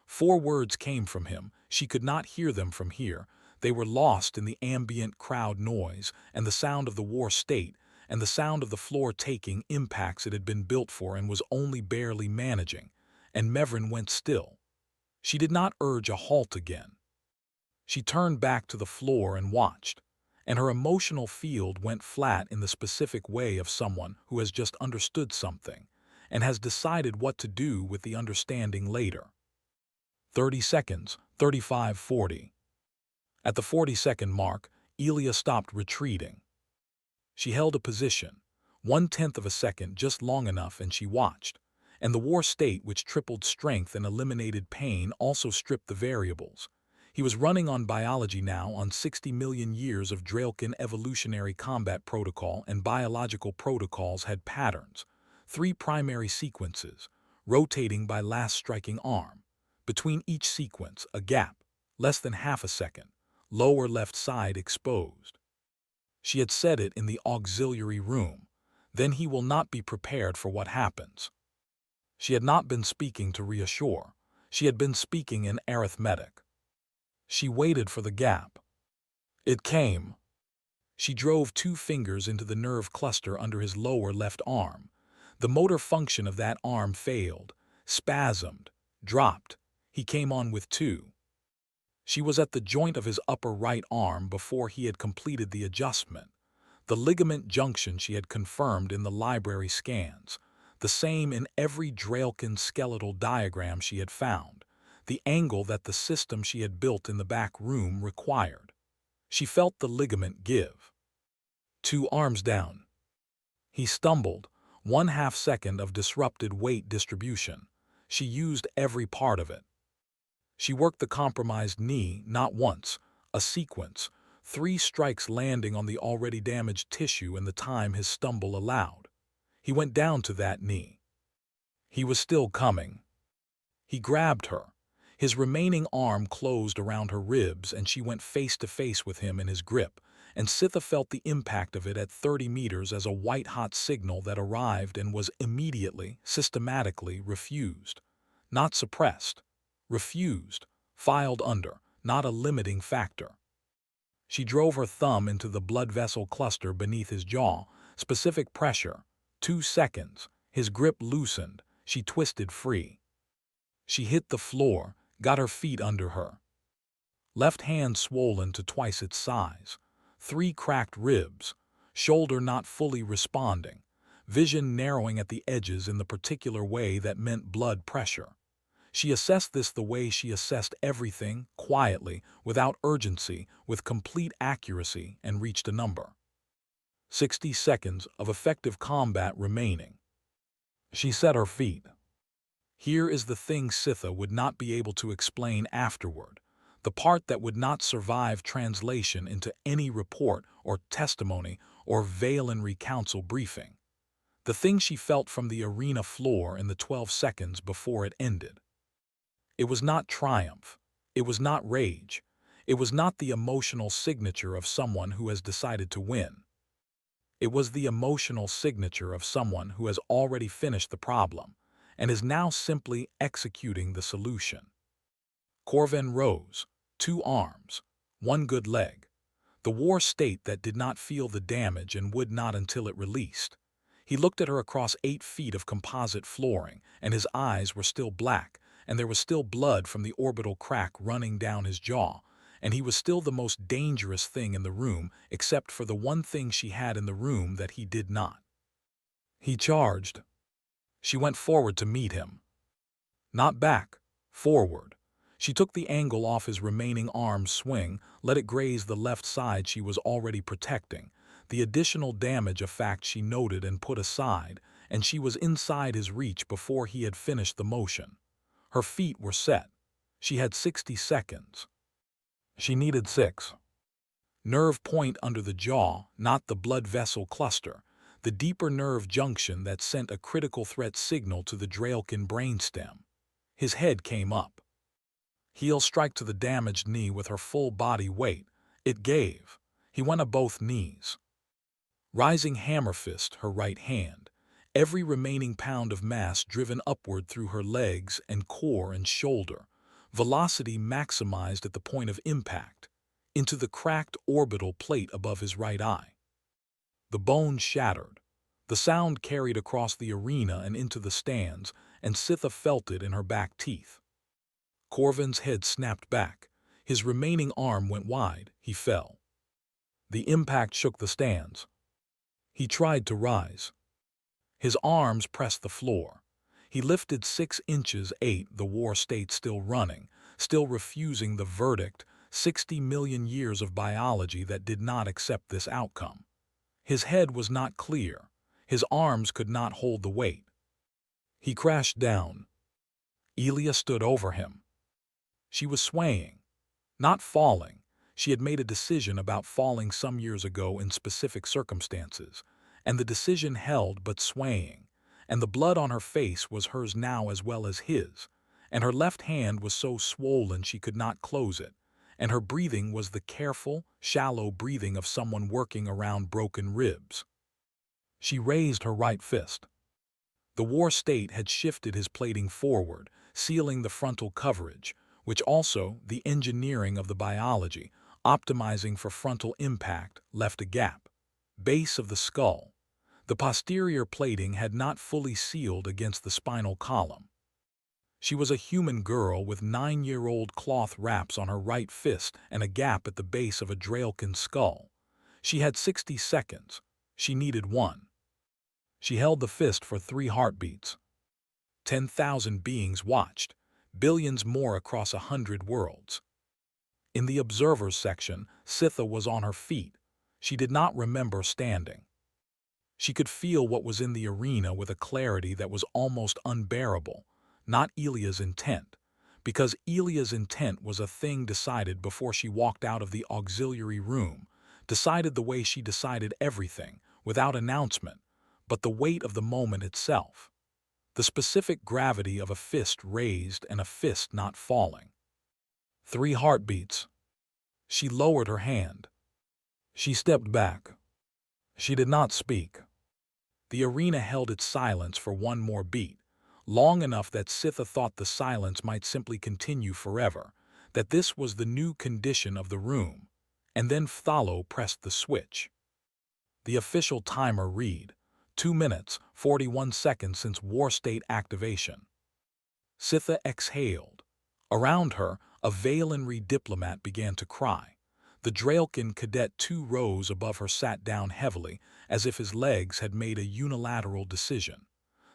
4 words came from him. She could not hear them from here. They were lost in the ambient crowd noise and the sound of the war state and the sound of the floor taking impacts it had been built for and was only barely managing, and Mevrin went still. She did not urge a halt again. She turned back to the floor and watched, and her emotional field went flat in the specific way of someone who has just understood something and has decided what to do with the understanding later. 30 seconds, 35, 40. At the 40-second mark, Elia stopped retreating. She held a position, 1/10 of a second, just long enough, and she watched. And the war state, which tripled strength and eliminated pain, also stripped the variables. He was running on biology now, on 60 million years of Draelkin evolutionary combat protocol, and biological protocols had patterns. 3 primary sequences, rotating by last striking arm. Between each sequence, a gap, less than half a second, lower left side exposed. She had said it in the auxiliary room. Then he will not be prepared for what happens. She had not been speaking to reassure. She had been speaking in arithmetic. She waited for the gap. It came. She drove 2 fingers into the nerve cluster under his lower left arm. The motor function of that arm failed, spasmed, Dropped. He came on with two. She was at the joint of his upper right arm before he had completed the adjustment. The ligament junction she had confirmed in the library scans, the same in every Draelkin skeletal diagram she had found, the angle that the system she had built in the back room required. She felt the ligament give. 2 arms down. He stumbled, 1/2 second of disrupted weight distribution. She used every part of it. She worked the compromised knee not once, a sequence, 3 strikes landing on the already damaged tissue in the time his stumble allowed. He went down to that knee. He was still coming. He grabbed her. His remaining arm closed around her ribs and she went face to face with him in his grip, and Sitha felt the impact of it at 30 meters as a white-hot signal that arrived and was immediately, systematically refused. Not suppressed. Refused. Filed under. Not a limiting factor. She drove her thumb into the blood vessel cluster beneath his jaw. Specific pressure. 2 seconds. His grip loosened. She twisted free. She hit the floor, got her feet under her. Left hand swollen to twice its size. 3 cracked ribs. Shoulder not fully responding. Vision narrowing at the edges in the particular way that meant blood pressure. She assessed this the way she assessed everything, quietly, without urgency, with complete accuracy, and reached a number. 60 seconds of effective combat remaining. She set her feet. Here is the thing Sitha would not be able to explain afterward, the part that would not survive translation into any report or testimony or Valen council briefing. The thing she felt from the arena floor in the 12 seconds before it ended. It was not triumph. It was not rage. It was not the emotional signature of someone who has decided to win. It was the emotional signature of someone who has already finished the problem and is now simply executing the solution. Corvin rose, 2 arms, 1 good leg. The war state that did not feel the damage and would not until it released. He looked at her across 8 feet of composite flooring, and his eyes were still black, and there was still blood from the orbital crack running down his jaw, and he was still the most dangerous thing in the room except for the one thing she had in the room that he did not. He charged. She went forward to meet him. Not back, forward. She took the angle off his remaining arm's swing, let it graze the left side she was already protecting, the additional damage a fact she noted and put aside, and she was inside his reach before he had finished the motion. Her feet were set. She had 60 seconds. She needed 6. Nerve point under the jaw, not the blood vessel cluster, the deeper nerve junction that sent a critical threat signal to the Draelkin brainstem. His head came up. Heel strike to the damaged knee with her full body weight. It gave. He went to both knees. Rising hammer fist, her right hand. Every remaining pound of mass driven upward through her legs and core and shoulder. Velocity maximized at the point of impact, into the cracked orbital plate above his right eye. The bone shattered. The sound carried across the arena and into the stands, and Sitha felt it in her back teeth. Corvin's head snapped back. His remaining arm went wide. He fell. The impact shook the stands. He tried to rise. His arms pressed the floor. He lifted 6 inches 8, the war state still running, still refusing the verdict, 60 million years of biology that did not accept this outcome. His head was not clear. His arms could not hold the weight. He crashed down. Elia stood over him. She was swaying, not falling. She had made a decision about falling some years ago in specific circumstances, and the decision held but swaying, and the blood on her face was hers now as well as his, and her left hand was so swollen she could not close it, and her breathing was the careful, shallow breathing of someone working around broken ribs. She raised her right fist. The war state had shifted his plating forward, sealing the frontal coverage, which also, the engineering of the biology, optimizing for frontal impact, left a gap. Base of the skull. The posterior plating had not fully sealed against the spinal column. She was a human girl with 9-year-old cloth wraps on her right fist and a gap at the base of a Draelkin skull. She had 60 seconds. She needed one. She held the fist for 3 heartbeats. 10,000 beings watched, billions more across 100 worlds. In the observers section, Scytha was on her feet. She did not remember standing. She could feel what was in the arena with a clarity that was almost unbearable, not Elia's intent, because Elia's intent was a thing decided before she walked out of the auxiliary room, decided the way she decided everything, without announcement, but the weight of the moment itself. The specific gravity of a fist raised and a fist not falling. 3 heartbeats. She lowered her hand. She stepped back. She did not speak. The arena held its silence for one more beat, long enough that Scytha thought the silence might simply continue forever, that this was the new condition of the room, and then Phthalo pressed the switch. The official timer read, 2 minutes, 41 seconds since war state activation. Scytha exhaled. Around her, a Valenry diplomat began to cry. The Draelkin cadet 2 rows above her sat down heavily, as if his legs had made a unilateral decision.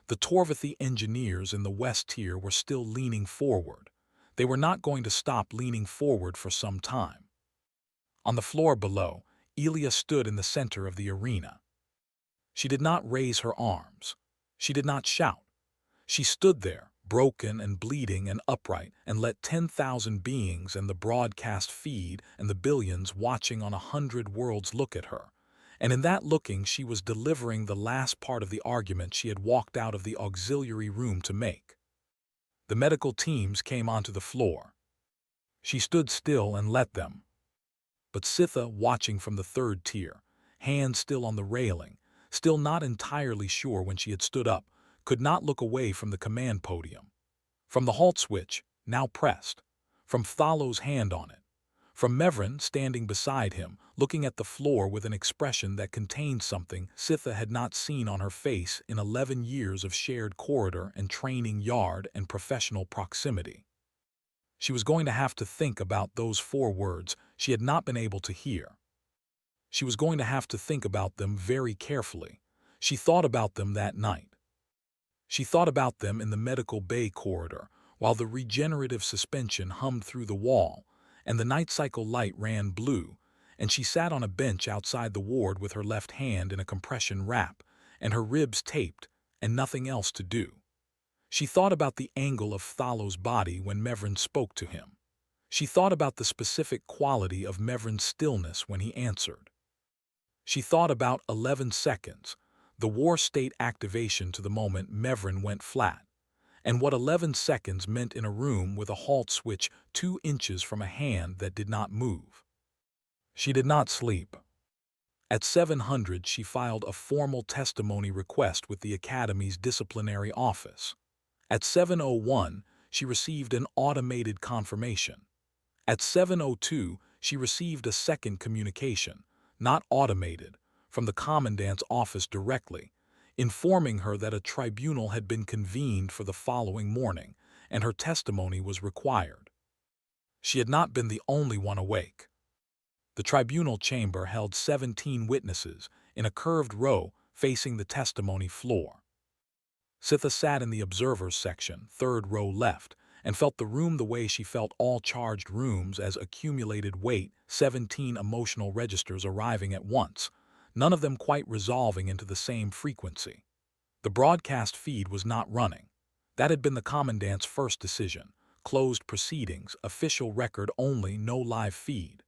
The Torvathi engineers in the west tier were still leaning forward. They were not going to stop leaning forward for some time. On the floor below, Elia stood in the center of the arena. She did not raise her arms. She did not shout. She stood there, broken and bleeding and upright, and let 10,000 beings and the broadcast feed and the billions watching on 100 worlds look at her. And in that looking she was delivering the last part of the argument she had walked out of the auxiliary room to make. The medical teams came onto the floor. She stood still and let them. But Scytha, watching from the 3rd tier, hands still on the railing, still not entirely sure when she had stood up, could not look away from the command podium. From the halt switch, now pressed. From Phthalo's hand on it. From Mevrin standing beside him, looking at the floor with an expression that contained something Scytha had not seen on her face in 11 years of shared corridor and training yard and professional proximity. She was going to have to think about those 4 words she had not been able to hear. She was going to have to think about them very carefully. She thought about them that night. She thought about them in the medical bay corridor, while the regenerative suspension hummed through the wall, and the night cycle light ran blue, and she sat on a bench outside the ward with her left hand in a compression wrap, and her ribs taped, and nothing else to do. She thought about the angle of Phthalo's body when Mevrin spoke to him. She thought about the specific quality of Mevrin's stillness when he answered. She thought about 11 seconds, the war state activation to the moment Mevrin went flat, and what 11 seconds meant in a room with a halt switch 2 inches from a hand that did not move. She did not sleep. At 700 she filed a formal testimony request with the Academy's disciplinary office. At 7:01 she received an automated confirmation. At 7:02 she received a second communication, not automated, from the commandant's office directly, informing her that a tribunal had been convened for the following morning, and her testimony was required. She had not been the only one awake. The tribunal chamber held 17 witnesses in a curved row facing the testimony floor. Scytha sat in the observers section, 3rd row left, and felt the room the way she felt all charged rooms as accumulated weight, 17 emotional registers arriving at once, none of them quite resolving into the same frequency. The broadcast feed was not running. That had been the commandant's first decision. Closed proceedings, official record only, no live feed.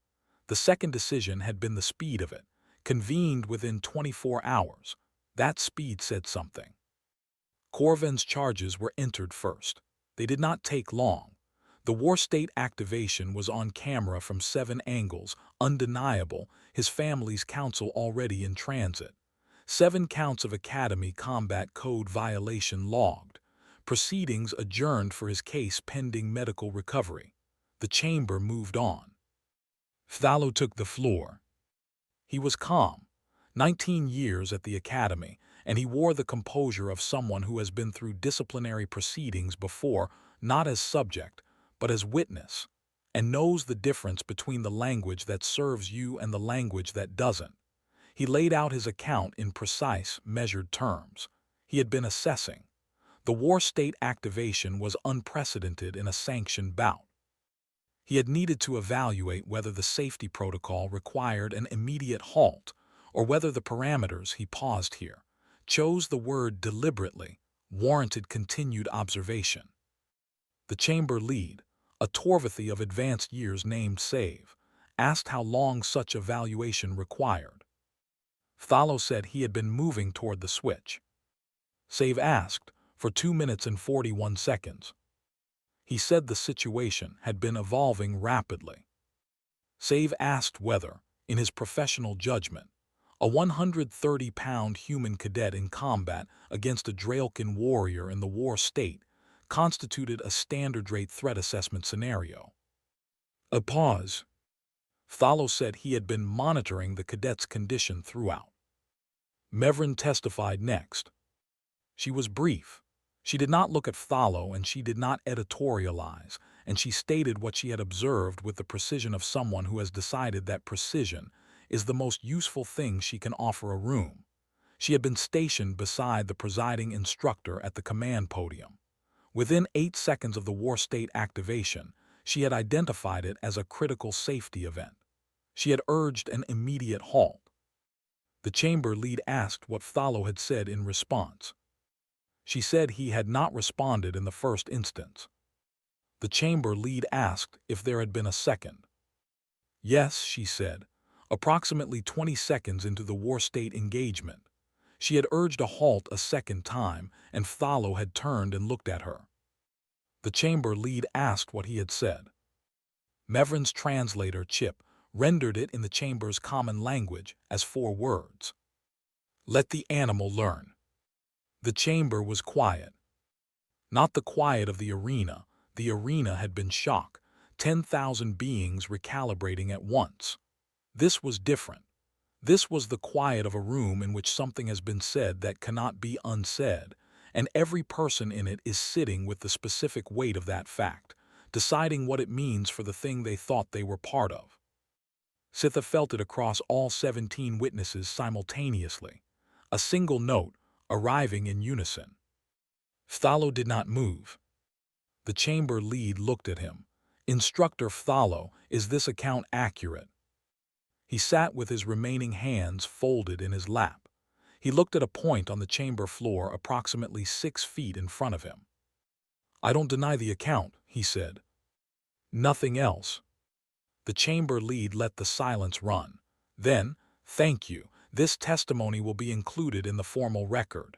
The second decision had been the speed of it. Convened within 24 hours. That speed said something. Corvin's charges were entered first. They did not take long. The war state activation was on camera from 7 angles, undeniable, his family's counsel already in transit. 7 counts of Academy combat code violation logged. Proceedings adjourned for his case pending medical recovery. The chamber moved on. Phthalo took the floor. He was calm. 19 years at the Academy, and he wore the composure of someone who has been through disciplinary proceedings before, not as subject, but as witness, and knows the difference between the language that serves you and the language that doesn't. He laid out his account in precise, measured terms. He had been assessing. The war state activation was unprecedented in a sanctioned bout. He had needed to evaluate whether the safety protocol required an immediate halt or whether the parameters, he paused here, chose the word deliberately, warranted continued observation. The chamber lead, a Torvathy of advanced years named Save, asked how long such evaluation required. Thalo said he had been moving toward the switch. Save asked, for 2 minutes and 41 seconds. He said the situation had been evolving rapidly. Save asked whether, in his professional judgment, a 130-pound human cadet in combat against a Draelkin warrior in the war state constituted a standard-rate threat assessment scenario. A pause. Thalo said he had been monitoring the cadet's condition throughout. Mevrin testified next. She was brief. She did not look at Thalo and she did not editorialize, and she stated what she had observed with the precision of someone who has decided that precision is the most useful thing she can offer a room. She had been stationed beside the presiding instructor at the command podium. Within 8 seconds of the war state activation, she had identified it as a critical safety event. She had urged an immediate halt. The chamber lead asked what Thalo had said in response. She said he had not responded in the first instance. The chamber lead asked if there had been a second. Yes, she said, approximately 20 seconds into the war state engagement. She had urged a halt a second time, and Thalo had turned and looked at her. The chamber lead asked what he had said. Mevrin's translator, Chip, rendered it in the chamber's common language as 4 words. Let the animal learn. The chamber was quiet. Not the quiet of the arena. The arena had been shock, 10,000 beings recalibrating at once. This was different. This was the quiet of a room in which something has been said that cannot be unsaid, and every person in it is sitting with the specific weight of that fact, deciding what it means for the thing they thought they were part of. Sitha felt it across all 17 witnesses simultaneously, a single note, arriving in unison. Thalo did not move. The chamber lead looked at him. Instructor Thalo, is this account accurate? He sat with his remaining hands folded in his lap. He looked at a point on the chamber floor approximately 6 feet in front of him. I don't deny the account, he said. Nothing else. The chamber lead let the silence run. Then, thank you, this testimony will be included in the formal record.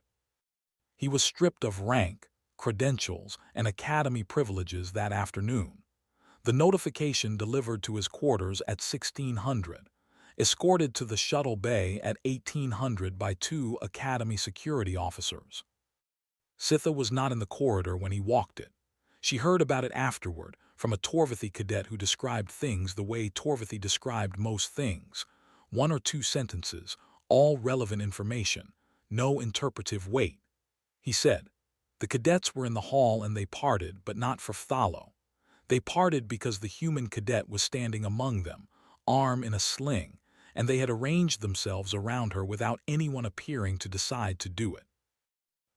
He was stripped of rank, credentials, and academy privileges that afternoon. The notification delivered to his quarters at 1600, escorted to the shuttle bay at 1800 by 2 academy security officers. Sitha was not in the corridor when he walked it. She heard about it afterward from a Torvathy cadet who described things the way Torvathy described most things. 1 or 2 sentences, all relevant information, no interpretive weight. He said, the cadets were in the hall and they parted, but not for Thalo. They parted because the human cadet was standing among them, arm in a sling, and they had arranged themselves around her without anyone appearing to decide to do it.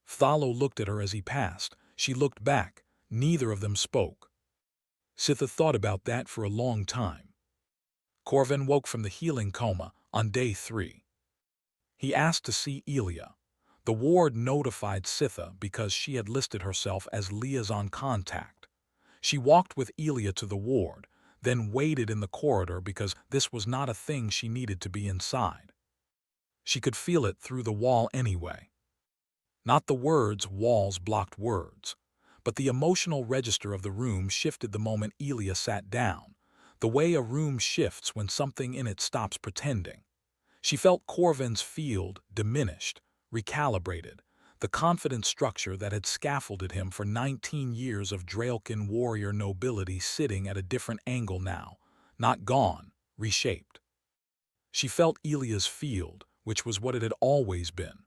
Thalo looked at her as he passed. She looked back. Neither of them spoke. Sitha thought about that for a long time. Corvin woke from the healing coma on day 3. He asked to see Elia. The ward notified Sitha because she had listed herself as liaison contact. She walked with Elia to the ward, then waited in the corridor because this was not a thing she needed to be inside. She could feel it through the wall anyway. Not the words, walls blocked words, but the emotional register of the room shifted the moment Elia sat down, the way a room shifts when something in it stops pretending. She felt Corvin's field diminished, recalibrated, the confident structure that had scaffolded him for 19 years of Draelkin warrior nobility sitting at a different angle now, not gone, reshaped. She felt Elia's field, which was what it had always been.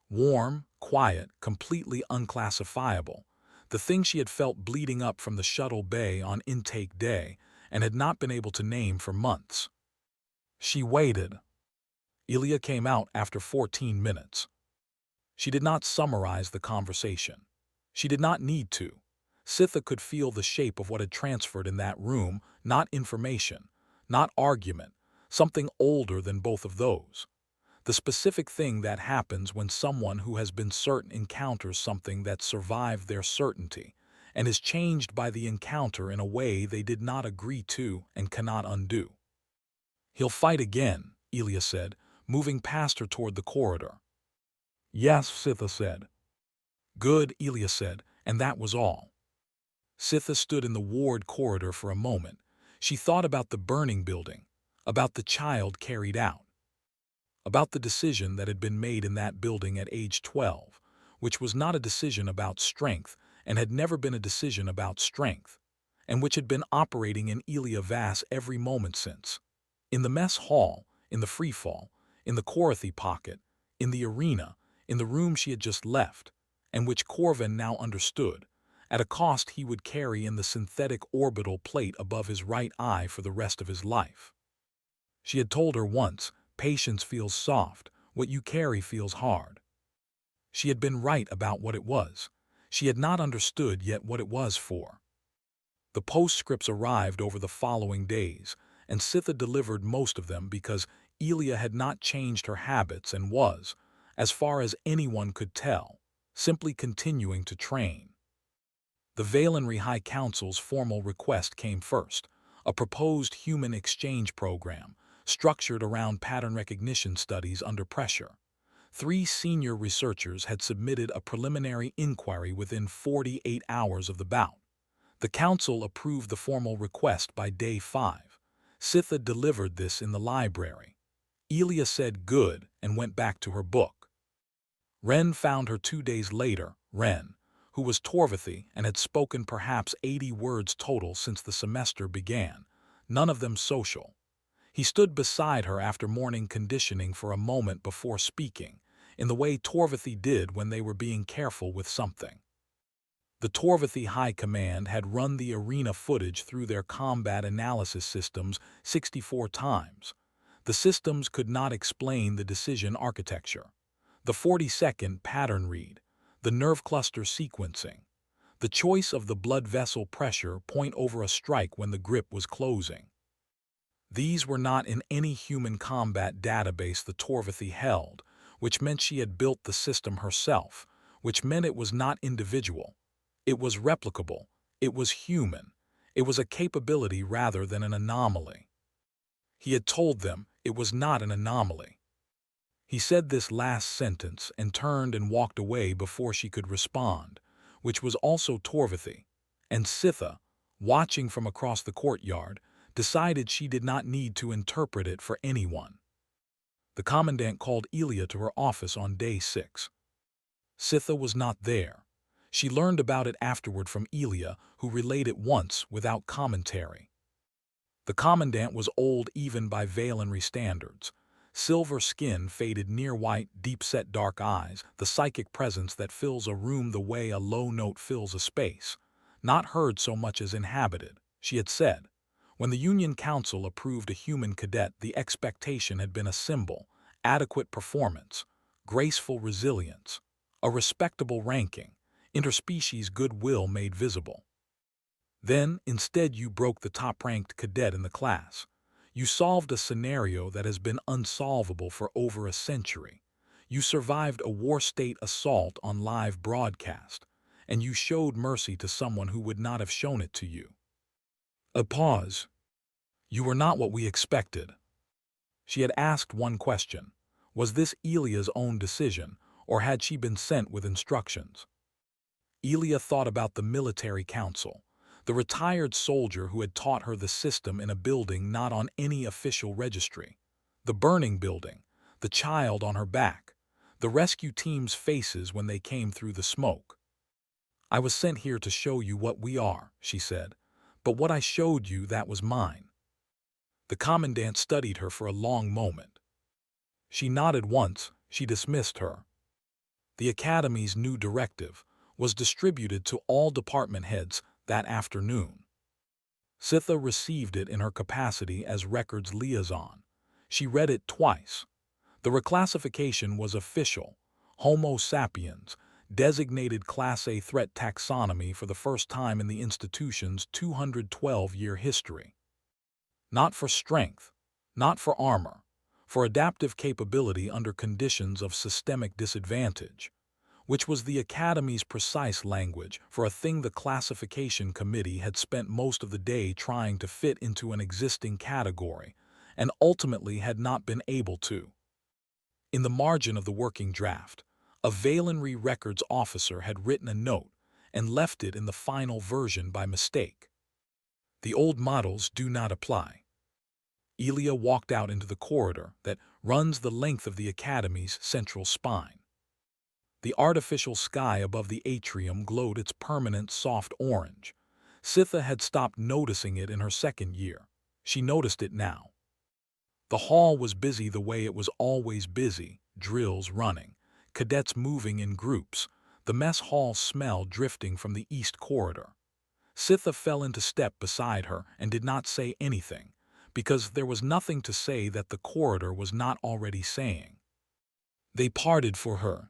Warm, quiet, completely unclassifiable. the thing she had felt bleeding up from the shuttle bay on intake day and had not been able to name for months. She waited. Ilya came out after 14 minutes. She did not summarize the conversation. She did not need to. Sitha could feel the shape of what had transferred in that room, not information, not argument, something older than both of those. The specific thing that happens when someone who has been certain encounters something that survived their certainty and is changed by the encounter in a way they did not agree to and cannot undo. "He'll fight again," Ilya said, moving past her toward the corridor. "Yes," Sitha said. "Good," Ilya said, and that was all. Sitha stood in the ward corridor for a moment. She thought about the burning building, about the child carried out, about the decision that had been made in that building at age 12, which was not a decision about strength and had never been a decision about strength, and which had been operating in Ilya Vass every moment since. In the mess hall, in the freefall, in the Korathi pocket, in the arena, in the room she had just left, and which Corvin now understood, at a cost he would carry in the synthetic orbital plate above his right eye for the rest of his life. She had told her once, patience feels soft, what you carry feels hard. She had been right about what it was. She had not understood yet what it was for. The postscripts arrived over the following days, and Sitha delivered most of them because Ilya had not changed her habits and was, as far as anyone could tell, simply continuing to train. The Valenry High Council's formal request came first, a proposed human exchange program, structured around pattern recognition studies under pressure. 3 senior researchers had submitted a preliminary inquiry within 48 hours of the bout. The council approved the formal request by day 5. Sitha delivered this in the library. Ilya said good and went back to her book. Ren found her 2 days later, Ren, who was Torvathy and had spoken perhaps 80 words total since the semester began, none of them social. He stood beside her after morning conditioning for a moment before speaking, in the way Torvathy did when they were being careful with something. The Torvathy High Command had run the arena footage through their combat analysis systems 64 times. The systems could not explain the decision architecture, the 40-second pattern read, the nerve cluster sequencing, the choice of the blood vessel pressure point over a strike when the grip was closing. These were not in any human combat database the Torvathy held, which meant she had built the system herself, which meant it was not individual. It was replicable. It was human. It was a capability rather than an anomaly. He had told them it was not an anomaly. He said this last sentence and turned and walked away before she could respond, which was also Torvathy, and Sitha, watching from across the courtyard, decided she did not need to interpret it for anyone. The commandant called Ilya to her office on day 6. Sitha was not there. She learned about it afterward from Ilya, who relayed it once without commentary. The commandant was old even by Valenry standards. Silver skin, faded near-white, deep-set dark eyes, the psychic presence that fills a room the way a low note fills a space. Not heard so much as inhabited, she had said. When the Union Council approved a human cadet, the expectation had been a symbol, adequate performance, graceful resilience, a respectable ranking, interspecies goodwill made visible. Then, instead, you broke the top-ranked cadet in the class. You solved a scenario that has been unsolvable for over a century. You survived a war-state assault on live broadcast, and you showed mercy to someone who would not have shown it to you. A pause. You were not what we expected. She had asked one question. Was this Ilya's own decision, or had she been sent with instructions? Ilya thought about the military council, the retired soldier who had taught her the system in a building not on any official registry, the burning building, the child on her back, the rescue team's faces when they came through the smoke. I was sent here to show you what we are, she said, but what I showed you, that was mine. The commandant studied her for a long moment. She nodded once. She dismissed her. The academy's new directive, was distributed to all department heads that afternoon. Sitha received it in her capacity as records liaison. She read it twice. The reclassification was official. Homo sapiens, designated Class A threat taxonomy for the first time in the institution's 212-year history. Not for strength, not for armor, for adaptive capability under conditions of systemic disadvantage, which was the Academy's precise language for a thing the classification committee had spent most of the day trying to fit into an existing category and ultimately had not been able to. In the margin of the working draft, a Valenry records officer had written a note and left it in the final version by mistake. The old models do not apply. Elia walked out into the corridor that runs the length of the Academy's central spine. The artificial sky above the atrium glowed its permanent soft orange. Sitha had stopped noticing it in her second year. She noticed it now. The hall was busy the way it was always busy, drills running, cadets moving in groups, the mess hall smell drifting from the east corridor. Sitha fell into step beside her and did not say anything, because there was nothing to say that the corridor was not already saying. They parted for her.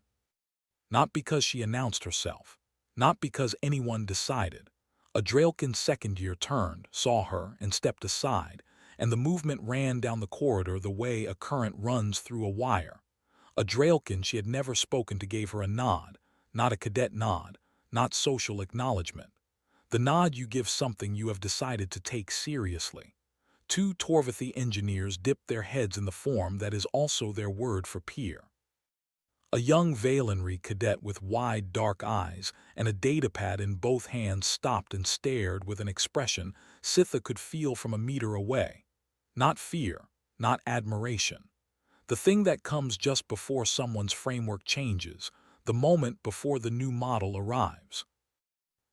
Not because she announced herself, not because anyone decided. A Draelkin second year turned, saw her, and stepped aside, and the movement ran down the corridor the way a current runs through a wire. A Draelkin she had never spoken to gave her a nod, not a cadet nod, not social acknowledgement. The nod you give something you have decided to take seriously. Two Torvathi engineers dipped their heads in the form that is also their word for peer. A young Valenry cadet with wide dark eyes and a datapad in both hands stopped and stared with an expression Sitha could feel from a meter away. Not fear, not admiration. The thing that comes just before someone's framework changes, the moment before the new model arrives.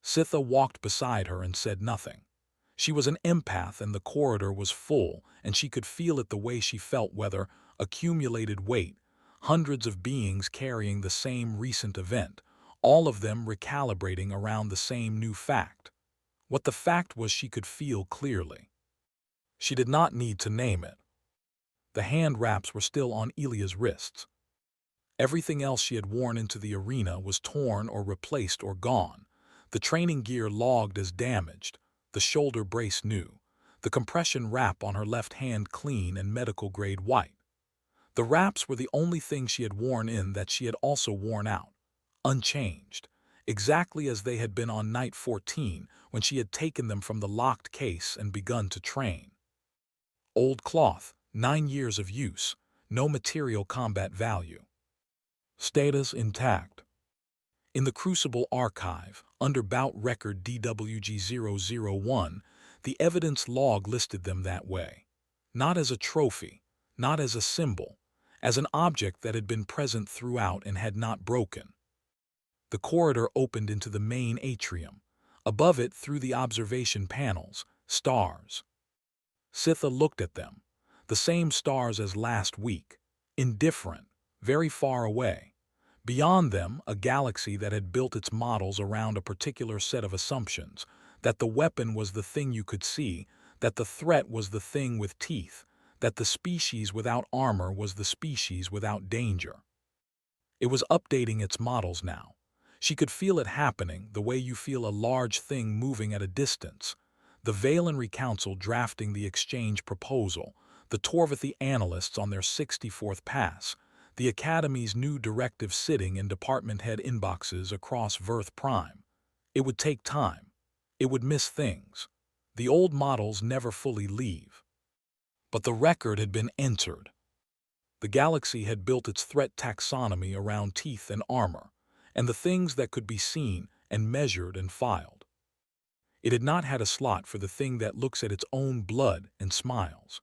Sitha walked beside her and said nothing. She was an empath and the corridor was full, and she could feel it the way she felt whether accumulated weight, hundreds of beings carrying the same recent event, all of them recalibrating around the same new fact. What the fact was she could feel clearly. She did not need to name it. The hand wraps were still on Elia's wrists. Everything else she had worn into the arena was torn or replaced or gone. The training gear logged as damaged, the shoulder brace new, the compression wrap on her left hand clean and medical-grade white. The wraps were the only thing she had worn in that she had also worn out, unchanged, exactly as they had been on night 14 when she had taken them from the locked case and begun to train. Old cloth, 9 years of use, no material combat value. Status intact. In the Crucible archive, under bout record DWG-001, the evidence log listed them that way. Not as a trophy, not as a symbol, as an object that had been present throughout and had not broken. The corridor opened into the main atrium. Above it, through the observation panels, stars. Sitha looked at them, the same stars as last week, indifferent, very far away. Beyond them, a galaxy that had built its models around a particular set of assumptions, that the weapon was the thing you could see, that the threat was the thing with teeth, that the species without armor was the species without danger. It was updating its models now. She could feel it happening the way you feel a large thing moving at a distance. The Valenry Council drafting the exchange proposal, the Torvathi analysts on their 64th pass, the Academy's new directive sitting in department head inboxes across Verth Prime. It would take time. It would miss things. The old models never fully leave. But the record had been entered. The galaxy had built its threat taxonomy around teeth and armor, and the things that could be seen and measured and filed. It had not had a slot for the thing that looks at its own blood and smiles.